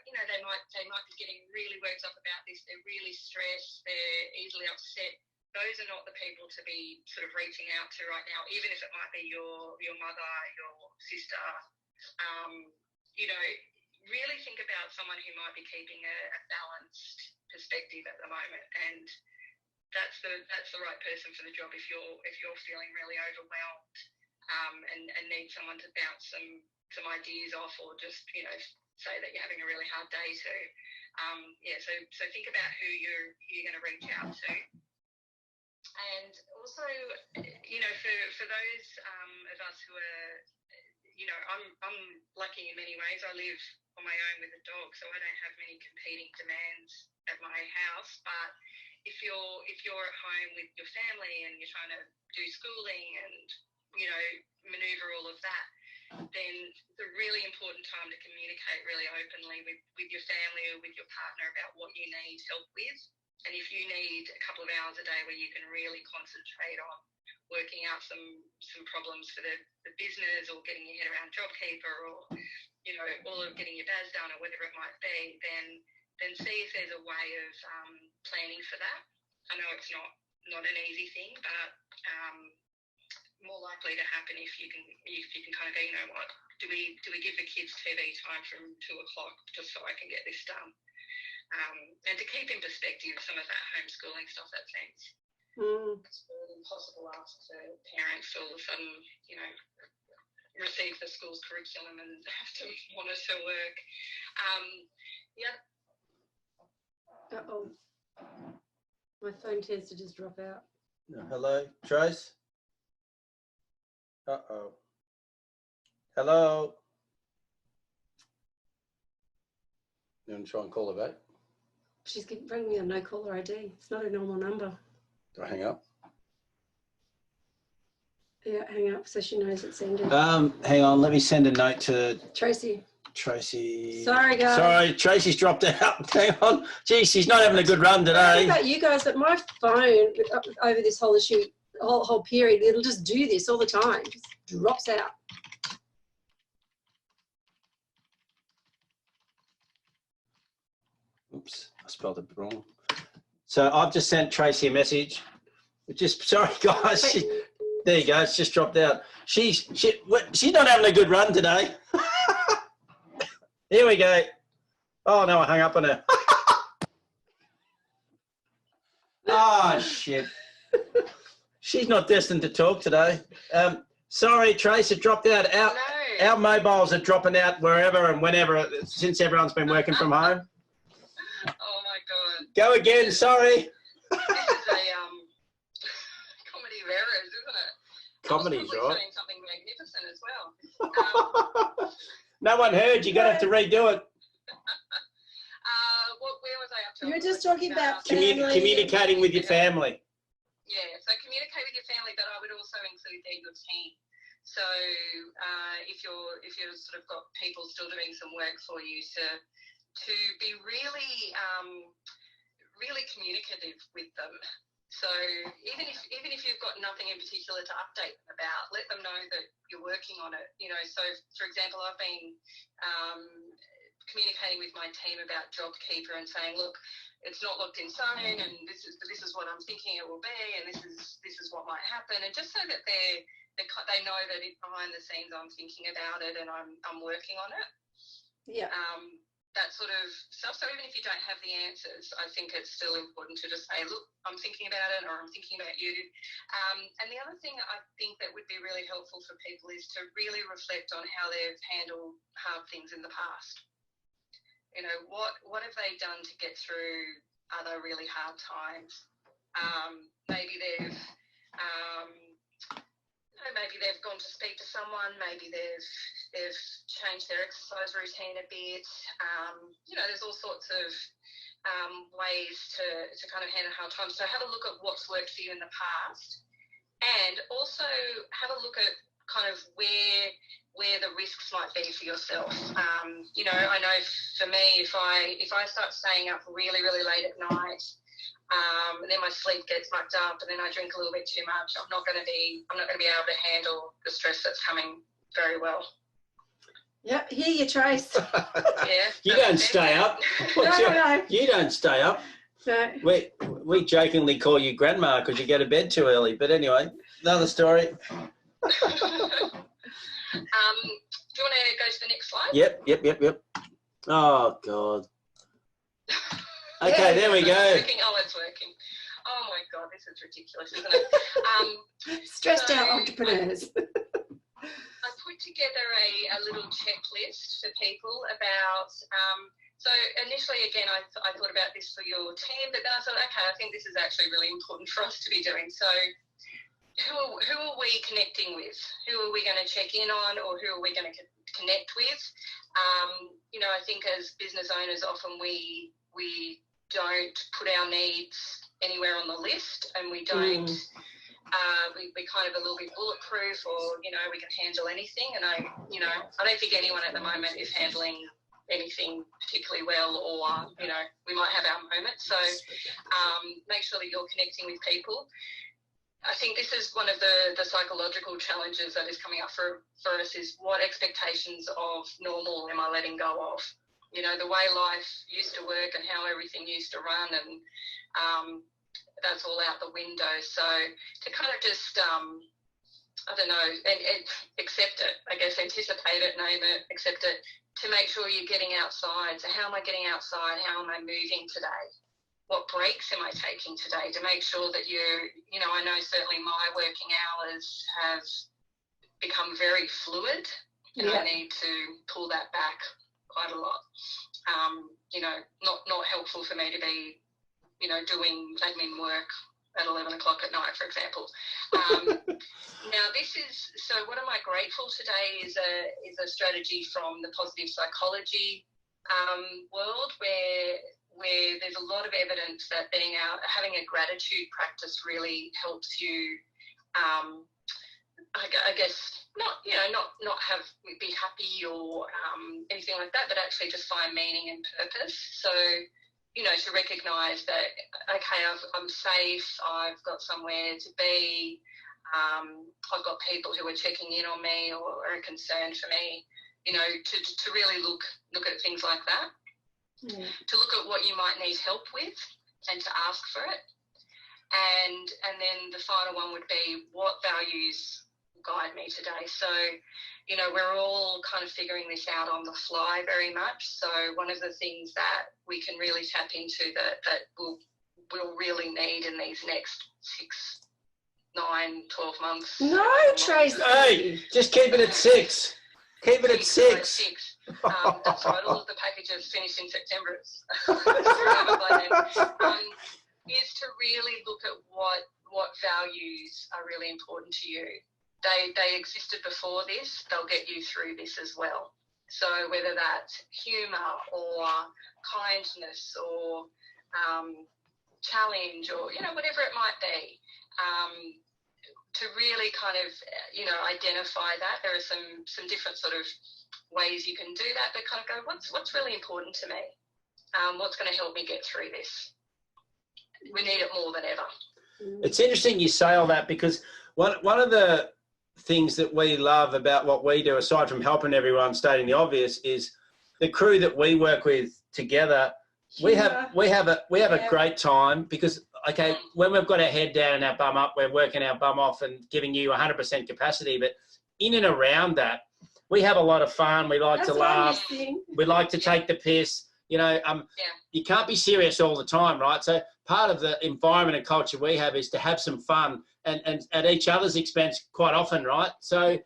you know, they might be getting really worked up about this, they're really stressed, they're easily upset. Those are not the people to be sort of reaching out to right now, even if it might be your mother, your sister. You know, really think about someone who might be keeping a balanced perspective at the moment, and that's the right person for the job if you're feeling really overwhelmed and need someone to bounce some ideas off, or just, you know, say that you're having a really hard day too. So think about who you're going to reach out to. And also, you know, for those of us who are, you know, I'm lucky in many ways. I live on my own with a dog, so I don't have many competing demands at my house. But if you're at home with your family and you're trying to do schooling and, you know, maneuver all of that, then it's a really important time to communicate really openly with your family or with your partner about what you need help with. And if you need a couple of hours a day where you can really concentrate on working out some problems for the business, or getting your head around JobKeeper, or, you know, all of getting your BAS done, or whatever it might be, then see if there's a way of planning for that. I know it's not an easy thing, but more likely to happen if you can kind of go, you know what, do we give the kids TV time from 2 o'clock just so I can get this done? And to keep in perspective some of that homeschooling stuff, that seems it's really impossible ask to parents to all of a sudden, you know, receive the school's curriculum and have to monitor work. Uh-oh. My phone tends to just drop out. Hello, Trace? Uh-oh. Hello? You want to try and call her back? She's bringing me a no caller ID. It's not a normal number. Do I hang up? Yeah, hang up so she knows it's ended. Hang on, let me send a note to Tracy. Sorry, guys. Sorry, Tracy's dropped out. Hang on. Gee, she's not having a good run today. I don't know about you guys, but my phone over this whole issue, whole period, it'll just do this all the time. Just drops out. Oops, I spelled it wrong. So I've just sent Tracy a message. Sorry, guys. There you go. It's just dropped out. She's not having a good run today. Here we go. Oh no, I hung up on her. Oh shit. She's not destined to talk today. Sorry, Trace, it dropped out. Our mobiles are dropping out wherever and whenever since everyone's been working from home. Oh my God. Go again, sorry. This is a comedy of errors, isn't it? Comedy's I was right. saying something magnificent as well. No one heard. You're gonna have to redo it. Where was I up to? You were just talking about family. Communicating with your family. Yeah, so communicate with your family, but I would also include there your team. So if you're sort of got people still doing some work for you, to be really really communicative with them. So even if you've got nothing in particular to update them about, let them know that you're working on it. You know, so for example, I've been communicating with my team about JobKeeper and saying, look, it's not locked in stone, and this is what I'm thinking it will be, and this is what might happen, and just so that they know that behind the scenes I'm thinking about it and I'm working on it. Yeah. That sort of stuff. So even if you don't have the answers, I think it's still important to just say, look, I'm thinking about it, or I'm thinking about you. And the other thing I think that would be really helpful for people is to really reflect on how they've handled hard things in the past. You know, what have they done to get through other really hard times? Maybe they've gone to speak to someone. Maybe they've changed their exercise routine a bit. You know, there's all sorts of ways to kind of handle hard times. So have a look at what's worked for you in the past, and also have a look at kind of where the risks might be for yourself. You know, I know for me, if I start staying up really, really late at night, and then my sleep gets mucked up, and then I drink a little bit too much, I'm not going to be able to handle the stress that's coming very well. Yep, hear you, Trace. Yeah. You don't stay up. No. You don't stay up. No. We jokingly call you grandma because you go to bed too early. But anyway, another story. Do you want to go to the next slide? Yep. Oh, God. Okay, there we go. It's working. Oh, my God, this is ridiculous, isn't it? Stressed out entrepreneurs. I put together a little checklist for people about, so initially, again, I thought about this for your team, but then I thought, okay, I think this is actually really important for us to be doing. So who are we connecting with? Who are we going to check in on, or who are we going to connect with? You know, I think as business owners, often we don't put our needs anywhere on the list, and we don't, we kind of a little bit bulletproof, or, you know, we can handle anything. And I don't think anyone at the moment is handling anything particularly well, or, you know, we might have our moments. So make sure that you're connecting with people. I think this is one of the psychological challenges that is coming up for us, is what expectations of normal am I letting go of? You know, the way life used to work and how everything used to run, and that's all out the window. So to kind of just, I don't know, and accept it, I guess, anticipate it, name it, accept it, to make sure you're getting outside. So how am I getting outside? How am I moving today? What breaks am I taking today, to make sure that you know, I know certainly my working hours have become very fluid, and I need to pull that back quite a lot. You know, not helpful for me to be, you know, doing admin work at 11 o'clock at night, for example. Now so what am I grateful today is a strategy from the positive psychology world, where there's a lot of evidence that having a gratitude practice really helps you I guess not, not be happy or anything like that, but actually just find meaning and purpose. So, to recognise that, okay, I'm safe, I've got somewhere to be, I've got people who are checking in on me or are concerned for me, to really look at things like that, to look at what you might need help with and to ask for it. And then the final one would be, what values guide me today? So, we're all kind of figuring this out on the fly very much. So one of the things that we can really tap into that we'll really need in these next 6, 9, 12 months. No, Tracy. Hey, just keep it at 6. Keep it at 6. That's right. All of the packages finished in September. Is to really look at what values are really important to you. They existed before this. They'll get you through this as well. So whether that's humour or kindness or challenge or whatever it might be, to really kind of identify that. There are some different sort of ways you can do that, but kind of go, what's really important to me? What's going to help me get through this? We need it more than ever. It's interesting you say all that, because one of the things that we love about what we do, aside from helping everyone, stating the obvious, is the crew that we work with together. We have a great time, because when we've got our head down and our bum up, we're working our bum off and giving you 100% capacity. But in and around that, we have a lot of fun. We like to laugh. We like to take the piss. You can't be serious all the time, right? So part of the environment and culture we have is to have some fun and at each other's expense quite often, right? So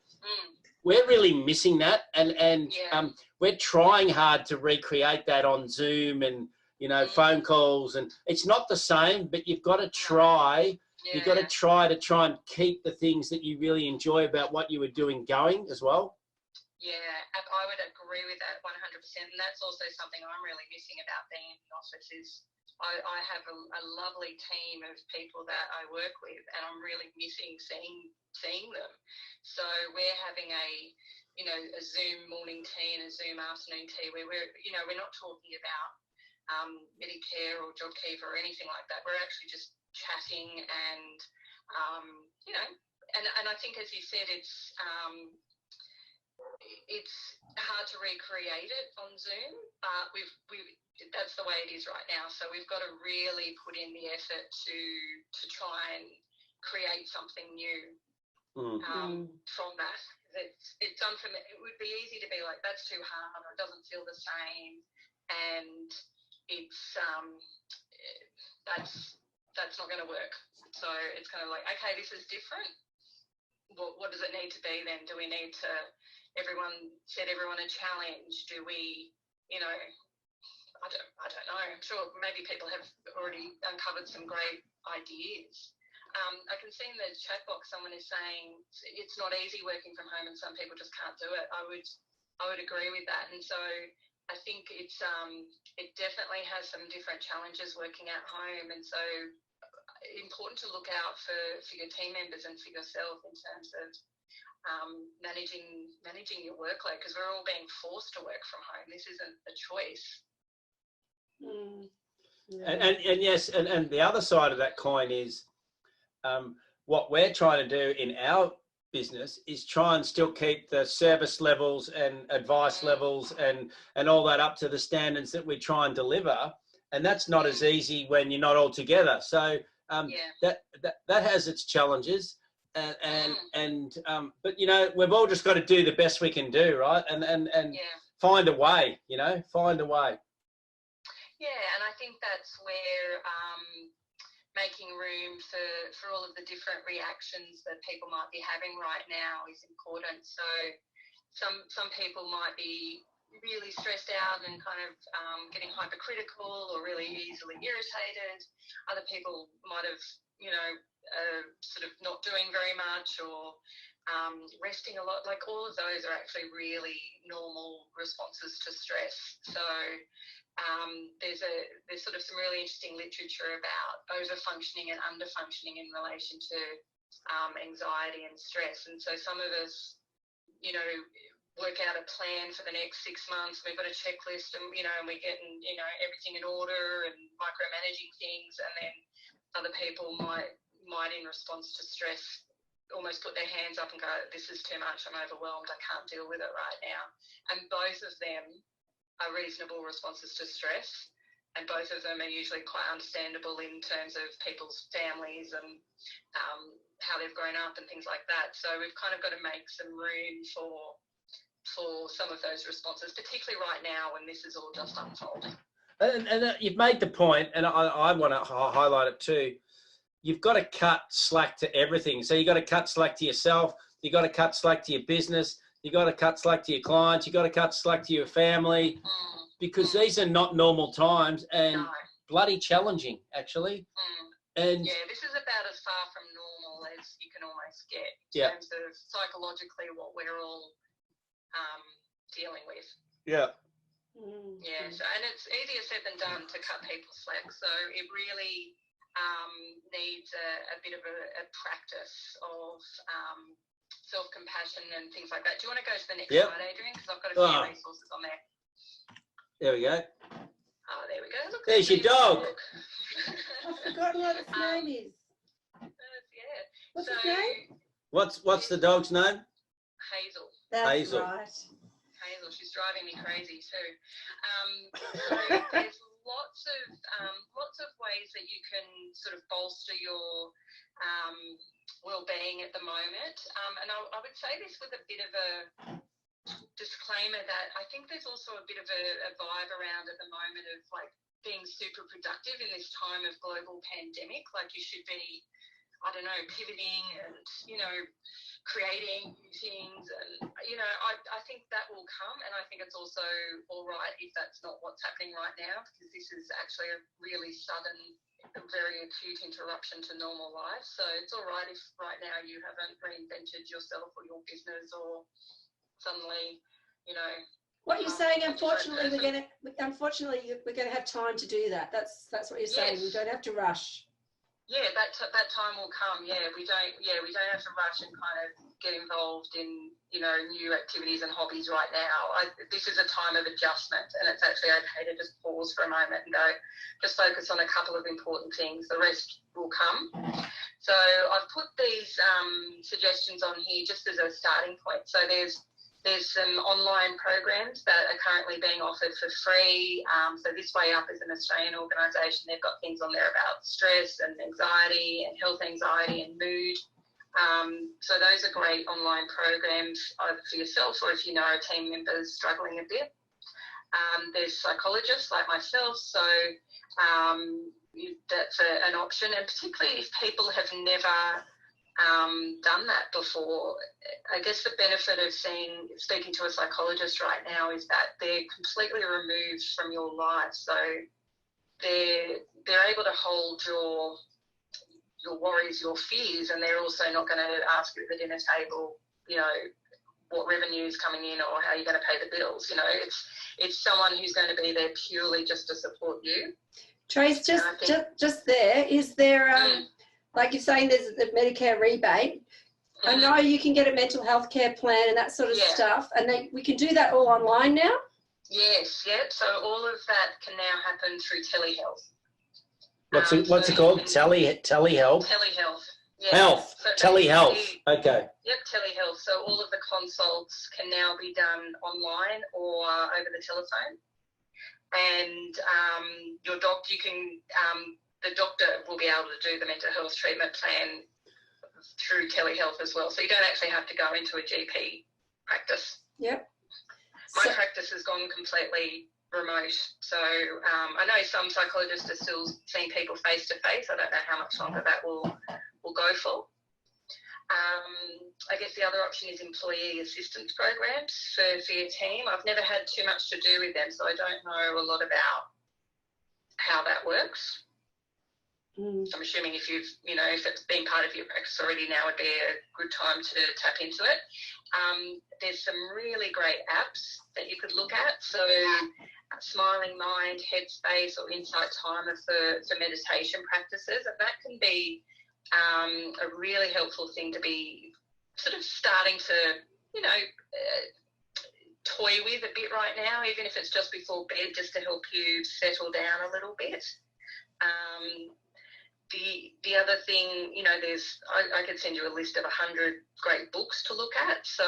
we're really missing that, and we're trying hard to recreate that on Zoom and phone calls, and it's not the same, but you've got to try. You've got to try and keep the things that you really enjoy about what you were doing going as well. Yeah, I would agree with that 100%. And that's also something I'm really missing about being in the office is I have a lovely team of people that I work with, and I'm really missing seeing them. So we're having a Zoom morning tea and a Zoom afternoon tea where we're not talking about Medicare or JobKeeper or anything like that. We're actually just chatting and and I think, as you said, it's hard to recreate it on Zoom, but that's the way it is right now. So we've got to really put in the effort to try and create something new from that. It's unfamiliar. It would be easy to be like, that's too hard, or it doesn't feel the same, and it's that's not going to work. So it's kind of like, okay, this is different. What does it need to be then? Do we need to set everyone a challenge? Do we, I don't know. I'm sure maybe people have already uncovered some great ideas. I can see in the chat box someone is saying it's not easy working from home and some people just can't do it. I would agree with that. And so I think it definitely has some different challenges working at home, and so important to look out for your team members and for yourself in terms of managing your workload, because we're all being forced to work from home. This isn't a choice. And yes, and the other side of that coin is what we're trying to do in our business is try and still keep the service levels and advice levels and all that up to the standards that we try and deliver, and that's not as easy when you're not all together. So that has its challenges, but we've all just got to do the best we can do, right? And find a way, find a way. Yeah, and I think that's where making room for all of the different reactions that people might be having right now is important. So some people might be really stressed out and kind of getting hypercritical or really easily irritated. Other people might have, sort of not doing very much or resting a lot. Like, all of those are actually really normal responses to stress. So there's sort of some really interesting literature about over-functioning and under-functioning in relation to anxiety and stress. And so some of us, you know, work out a plan for the next 6 months. We've got a checklist, and, you know, and we're getting, you know, everything in order and micromanaging things. And then other people might in response to stress almost put their hands up and go, this is too much, I'm overwhelmed, I can't deal with it right now. And both of them are reasonable responses to stress, and both of them are usually quite understandable in terms of people's families and how they've grown up and things like that. So we've kind of got to make some room for some of those responses, particularly right now when this is all just unfolding. And you've made the point, and I want to highlight it too. You've got to cut slack to everything. So you've got to cut slack to yourself. You've got to cut slack to your business. You've got to cut slack to your clients. You've got to cut slack to your family, because these are not normal times and bloody challenging, actually. And yeah, this is about as far from normal as you can almost get in terms of psychologically what we're all dealing with. Yeah. Yeah, so, and it's easier said than done to cut people slack. So it really needs a bit of a practice of self-compassion and things like that. Do you want to go to the next slide, Adrian? Because I've got a few resources on there. There we go. Oh, there we go. Look, there's your dog. I've forgotten what its name is. Yeah. What's its name? What's the dog's name? Hazel. That's Hazel. right. Hazel, she's driving me crazy too. So there's lots of ways that you can sort of bolster your well-being at the moment. And I would say this with a bit of a disclaimer that I think there's also a bit of a vibe around at the moment of like being super productive in this time of global pandemic. Like you should be, I don't know, pivoting and, you know, creating new things. And, you know, I think that will come. And I think it's also all right if that's not what's happening right now, because this is actually a really sudden, very acute interruption to normal life. So it's all right if right now you haven't reinvented yourself or your business, or suddenly, you know. What you're saying, unfortunately, we're going to have time to do that. That's what you're saying. We don't have to rush. Yeah, that time will come. Yeah, we don't have to rush and kind of get involved in, you know, new activities and hobbies right now. This is a time of adjustment, and it's actually okay to just pause for a moment and go, just focus on a couple of important things. The rest will come. So I've put these suggestions on here just as a starting point. So there's some online programs that are currently being offered for free. So This Way Up is an Australian organisation. They've got things on there about stress and anxiety and health anxiety and mood. So those are great online programs either for yourself or if you know team members struggling a bit. There's psychologists like myself. So that's an option. And particularly if people have never done that before, I guess the benefit of speaking to a psychologist right now is that they're completely removed from your life. So they're able to hold your worries, your fears, and they're also not going to ask you at the dinner table, you know, what revenue is coming in or how you're going to pay the bills. You know, it's someone who's going to be there purely just to support you. Trace, just there, is there like you're saying, there's the Medicare rebate. I know you can get a mental health care plan and that sort of stuff, and we can do that all online now? Yes, yep. So all of that can now happen through telehealth. What's it called? Telehealth? Telehealth. Yeah. Health. So telehealth. Okay. Yep, telehealth. So all of the consults can now be done online or over the telephone. And your doctor, the doctor will be able to do the mental health treatment plan through telehealth as well. So you don't actually have to go into a GP practice. Yep. My practice has gone completely remote. So I know some psychologists are still seeing people face to face. I don't know how much longer that will go for. I guess the other option is employee assistance programs for your team. I've never had too much to do with them, so I don't know a lot about how that works. I'm assuming if it's been part of your practice already, now would be a good time to tap into it. There's some really great apps that you could look at. So Smiling Mind, Headspace, or Insight Timer for meditation practices. And that can be a really helpful thing to be sort of starting to, toy with a bit right now, even if it's just before bed, just to help you settle down a little bit. The other thing, I could send you a list of 100 great books to look at. So,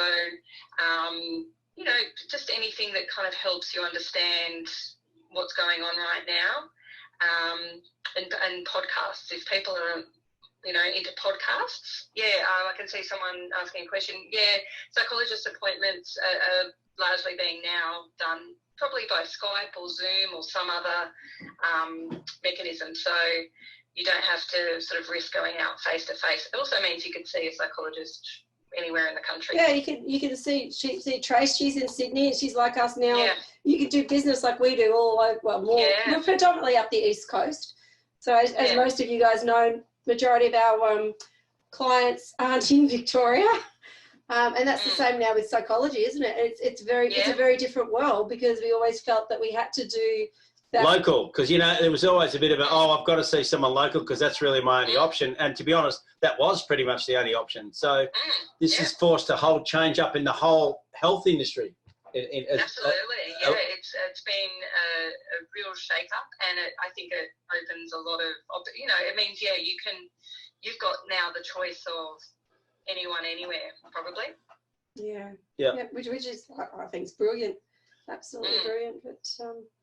just anything that kind of helps you understand what's going on right now. And podcasts. If people are, into podcasts, I can see someone asking a question. Yeah, psychologist appointments are largely being now done probably by Skype or Zoom or some other mechanism. So you don't have to sort of risk going out face to face. It also means you can see a psychologist anywhere in the country. Yeah, you can see Trace. She's in Sydney and she's like us now. Yeah. You can do business like we do all over, we're predominantly up the East Coast. So as most of you guys know, majority of our clients aren't in Victoria. And that's the same now with psychology, isn't it? It's a very different world, because we always felt that we had to do that. Local, because there was always a bit of I've got to see someone local because that's really my only option. And to be honest, that was pretty much the only option. So this has forced a whole change up in the whole health industry. Absolutely, it's been a real shake-up, and I think it opens a lot of, it means you've got now the choice of anyone, anywhere, probably. Yeah. Which is, I think, is brilliant. Absolutely brilliant. But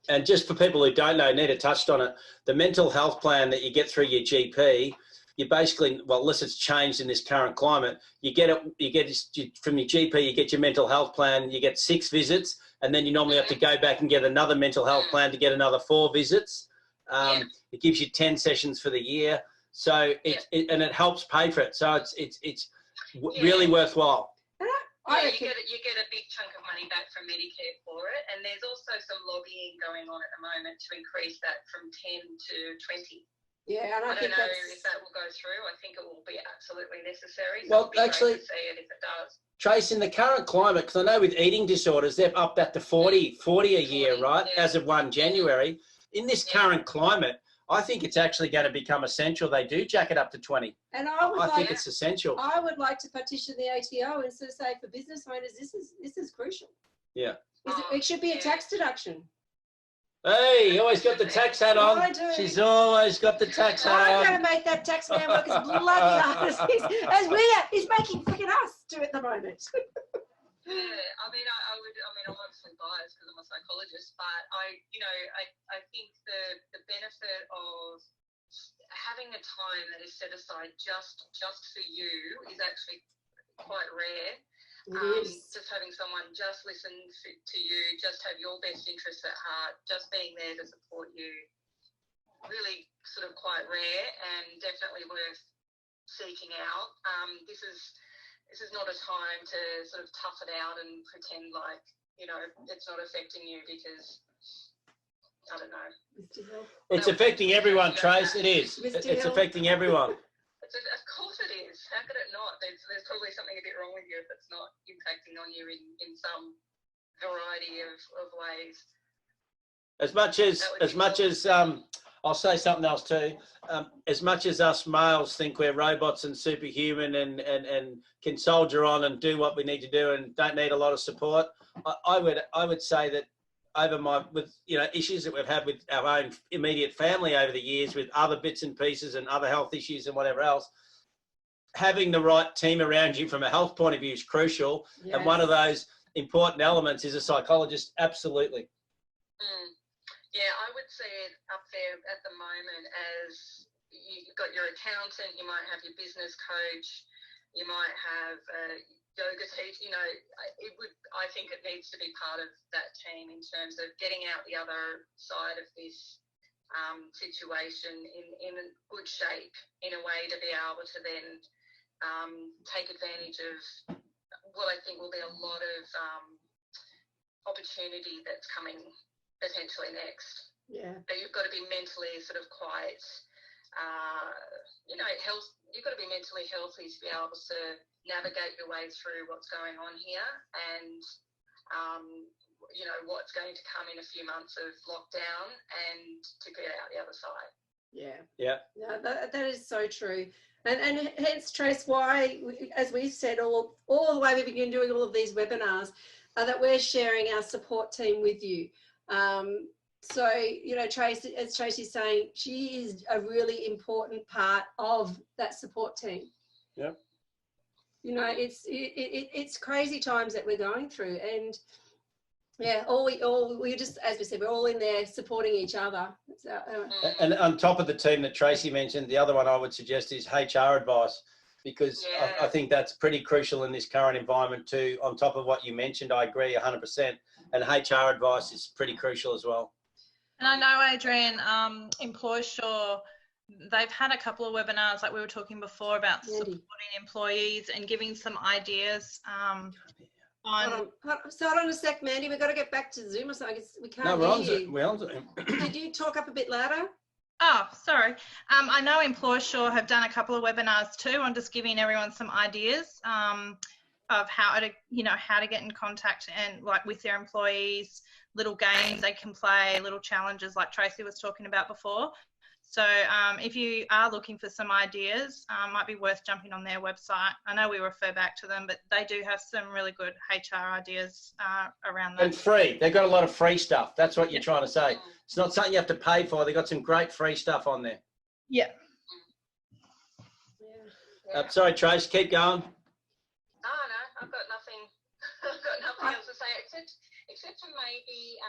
and just for people who don't know, Nita touched on it, the mental health plan that you get through your GP, you basically, unless it's changed in this current climate, you get from your GP, you get your mental health plan, you get 6 visits, and then you normally have to go back and get another mental health plan to get another 4 visits. It gives you 10 sessions for the year. So it helps pay for it. So it's really worthwhile. You get a big chunk of money back from Medicare for it, and there's also some lobbying going on at the moment to increase that from 10 to 20. Yeah, and I don't think know if that will go through. I think it will be absolutely necessary. So Well, it'll be actually, great to see it if it does. Trace, in the current climate, because I know with eating disorders, they've upped that to 40 a year, right, as of 1 January. In this current climate, I think it's actually going to become essential. They do jack it up to 20. And I think it's essential. I would like to petition the ATO and sort of say, for business owners, this is crucial. Yeah. It should be a tax deduction. Hey, you always got the tax hat on. I do. She's always got the tax hat on. I'm going to make that tax man work as bloody hard as he's making freaking us do at the moment. Yeah, I'm obviously biased because I'm a psychologist, but I think the benefit of having a time that is set aside just for you is actually quite rare. Just having someone just listen to you, just have your best interests at heart, just being there to support you, really sort of quite rare and definitely worth seeking out. This is not a time to sort of tough it out and pretend like, it's not affecting you, because I don't know. It's affecting everyone, Trace. It is. It's affecting everyone. Of course it is. How could it not? There's probably something a bit wrong with you if it's not impacting on you in some variety of ways. As much as I'll say something else too. As much as us males think we're robots and superhuman and can soldier on and do what we need to do and don't need a lot of support, I would say that with issues that we've had with our own immediate family over the years, with other bits and pieces and other health issues and whatever else, having the right team around you from a health point of view is crucial. Yes. And one of those important elements is a psychologist. Absolutely. Yeah, I would say it up there at the moment as you've got your accountant, you might have your business coach, you might have yoga teacher. I think it needs to be part of that team in terms of getting out the other side of this situation in good shape, in a way to be able to then take advantage of what I think will be a lot of opportunity that's coming potentially next. Yeah. But you've got to be mentally sort of quite, health. You've got to be mentally healthy to be able to navigate your way through what's going on here, and what's going to come in a few months of lockdown, and to get out the other side. Yeah. Yeah. No, that is so true. And hence, Trace, why, as we said, all the way we've been doing all of these webinars, that we're sharing our support team with you. So, you know, Tracy, as Tracy's saying, she is a really important part of that support team. Yep. You know, it's crazy times that we're going through, and yeah, we just, as we said, we're all in there supporting each other. And on top of the team that Tracy mentioned, the other one I would suggest is HR advice, because I think that's pretty crucial in this current environment too. On top of what you mentioned, I agree 100%. And HR advice is pretty crucial as well. And I know, Adrian, EmploySure, they've had a couple of webinars, like we were talking before, about supporting employees and giving some ideas Hold on a sec, Mandy. We've got to get back to Zoom or something. We can't No, hear you. we're on Zoom. Could you talk up a bit louder? Oh, sorry. I know EmploySure have done a couple of webinars too on just giving everyone some ideas of how to get in contact and like with their employees, little games they can play, little challenges like Tracy was talking about before. So if you are looking for some ideas, might be worth jumping on their website. I know we refer back to them, but they do have some really good HR ideas around that. And free. They've got a lot of free stuff. That's what you're trying to say. It's not something you have to pay for. They've got some great free stuff on there. Yeah. Sorry, Trace, keep going. No, I've got nothing. I've got nothing else to say except for maybe.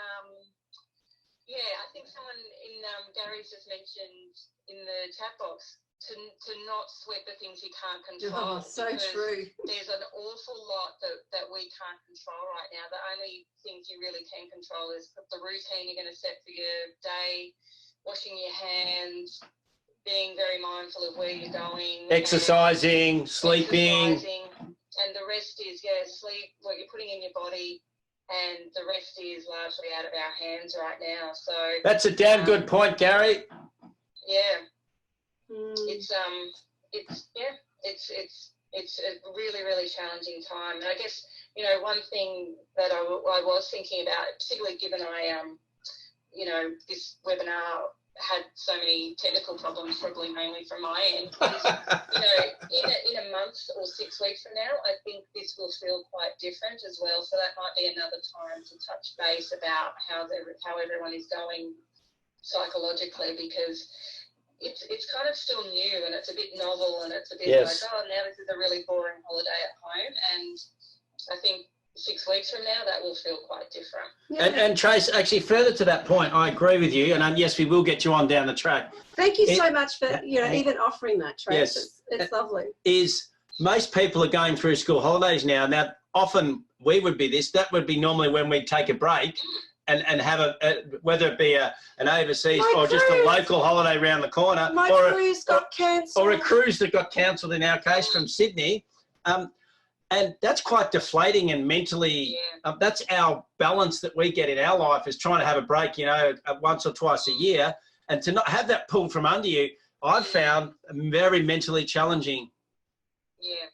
Yeah, I think someone in Gary's just mentioned in the chat box to not sweat the things you can't control. Oh, so true. There's an awful lot that we can't control right now. The only things you really can control is the routine you're going to set for your day, washing your hands, being very mindful of where you're going. Exercising, sleeping. And the rest is, sleep, what you're putting in your body. And the rest is largely out of our hands right now. So that's a damn good point, Gary. Yeah, it's a really, really challenging time. And I guess, you know, one thing that I was thinking about, particularly given this webinar had so many technical problems, probably mainly from my end, is, in a month or 6 weeks from now, I think this will feel quite different as well. So that might be another time to touch base about how everyone is going psychologically, because it's kind of still new and it's a bit novel and it's a bit like, oh, now this is a really boring holiday at home. And I think 6 weeks from now, that will feel quite different. Yeah. And Trace, actually, further to that point, I agree with you. And yes, we will get you on down the track. Thank you so much for even offering that, Trace. Yes. It's lovely. Most people are going through school holidays now. Now, often we would be this. That would be normally when we'd take a break and have whether it be an overseas or just a local holiday around the corner. My cruise got cancelled. Or a cruise that got cancelled in our case from Sydney. And that's quite deflating and mentally, that's our balance that we get in our life, is trying to have a break, once or twice a year. And to not have that pulled from under you, I've found very mentally challenging. Yeah,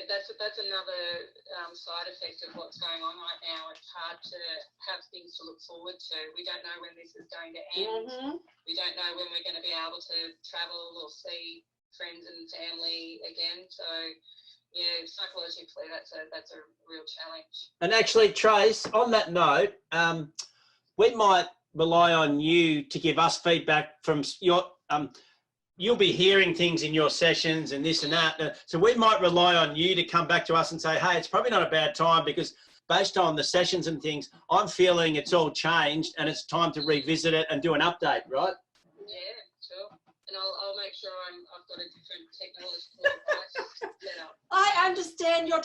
that's another side effect of what's going on right now. It's hard to have things to look forward to. We don't know when this is going to end. We don't know when we're going to be able to travel or see friends and family again. So, yeah, psychologically, that's a real challenge. And actually, Trace, on that note, we might rely on you to give us feedback from your. You'll be hearing things in your sessions and this and that. So we might rely on you to come back to us and say, hey, it's probably not a bad time, because based on the sessions and things, I'm feeling it's all changed and it's time to revisit it and do an update, right? Yeah, sure. And I'll make sure I've got a different technological set up. I understand your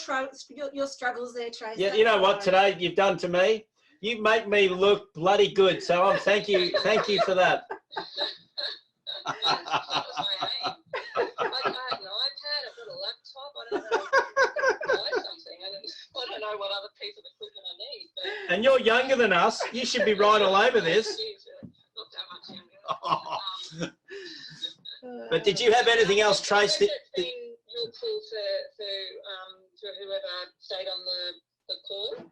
struggles there, Tracy. Yeah, you know what today you've done to me? You make me look bloody good. So thank you for that. That was my aim. I had an iPad, I've got a laptop, I don't know, buy something. I don't know what other piece of equipment I need. But, and you're younger than us. You should be right all over this. Not that much younger. But did you have anything else, Trace? It's been useful for whoever stayed on the call.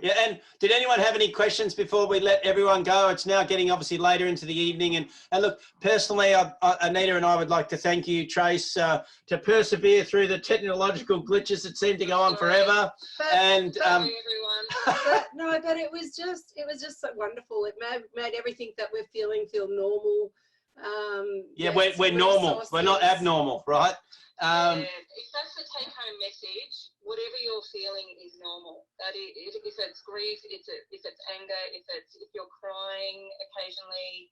Yeah, and did anyone have any questions before we let everyone go? It's now getting obviously later into the evening. And look, personally, Anita and I would like to thank you, Trace, to persevere through the technological glitches that seem to go on forever. And everyone. but it was just so wonderful. It made everything that we're feeling feel normal. Yeah, we're normal. We're not abnormal, right? If that's the take-home message, whatever you're feeling is normal. That is, if it's grief, if it's anger, if you're crying occasionally,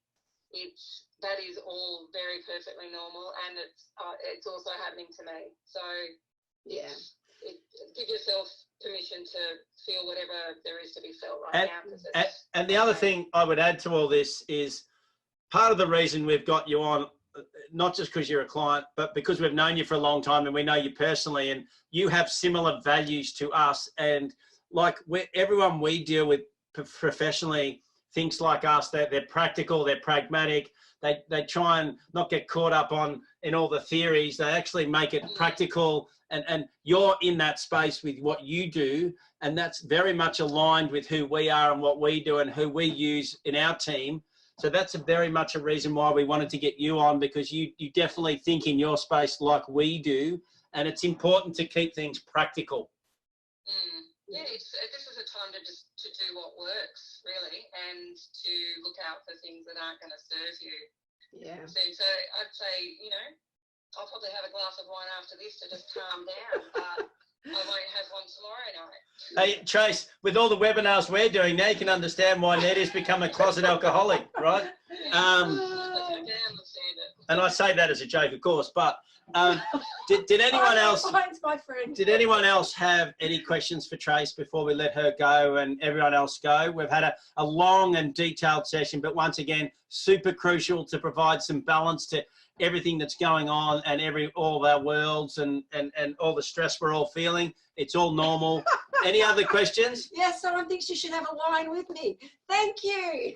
that is all very perfectly normal, and it's also happening to me. So yeah, give yourself permission to feel whatever there is to be felt right now. And the other thing I would add to all this is part of the reason we've got you on, not just because you're a client, but because we've known you for a long time and we know you personally, and you have similar values to us. And like everyone we deal with professionally thinks like us, that they're practical, they're pragmatic. They try and not get caught up in all the theories. They actually make it practical. And you're in that space with what you do. And that's very much aligned with who we are and what we do and who we use in our team. So that's very much a reason why we wanted to get you on, because you definitely think in your space like we do, and it's important to keep things practical. Yeah, this is a time to do what works, really, and to look out for things that aren't going to serve you. Yeah. So I'd say, I'll probably have a glass of wine after this to just calm down, but I won't have one tomorrow night. Hey, Trace, with all the webinars we're doing now, you can understand why Ned has become a closet alcoholic, right? And I say that as a joke, of course, but did anyone else? Mine's my friend. Did anyone else have any questions for Trace before we let her go and everyone else go? We've had a long and detailed session, but once again, super crucial to provide some balance to everything that's going on and all of our worlds and all the stress we're all feeling. It's all normal. Any other questions? Yes, someone thinks you should have a wine with me. Thank you.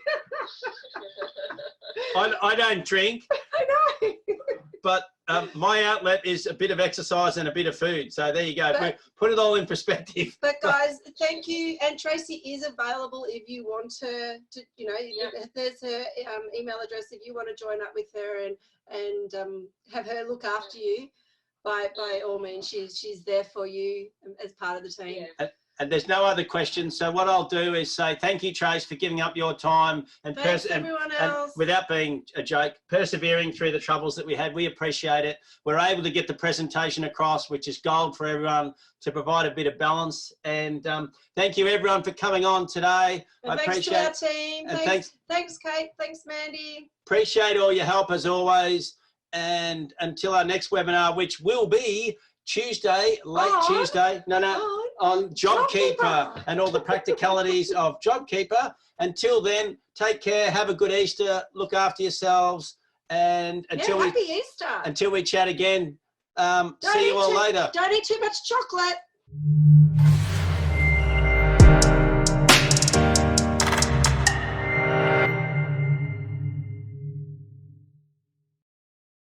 I don't drink. I know. But my outlet is a bit of exercise and a bit of food. So there you go. Put it all in perspective. But guys, thank you. And Tracy is available if you want her to, there's her email address if you want to join up with her and have her look after you. By all means, she's there for you as part of the team. Yeah. And there's no other questions. So what I'll do is say thank you, Trace, for giving up your time and everyone else. And without being a joke, persevering through the troubles that we had. We appreciate it. We're able to get the presentation across, which is gold for everyone, to provide a bit of balance. And thank you, everyone, for coming on today. And thanks to our team. Thanks, Kate. Thanks, Mandy. Appreciate all your help as always. And until our next webinar, which will be Tuesday, Tuesday, on JobKeeper and all the practicalities of JobKeeper. Until then, take care, have a good Easter, look after yourselves, and happy Easter. Until we chat again, see you all later. Don't eat too much chocolate.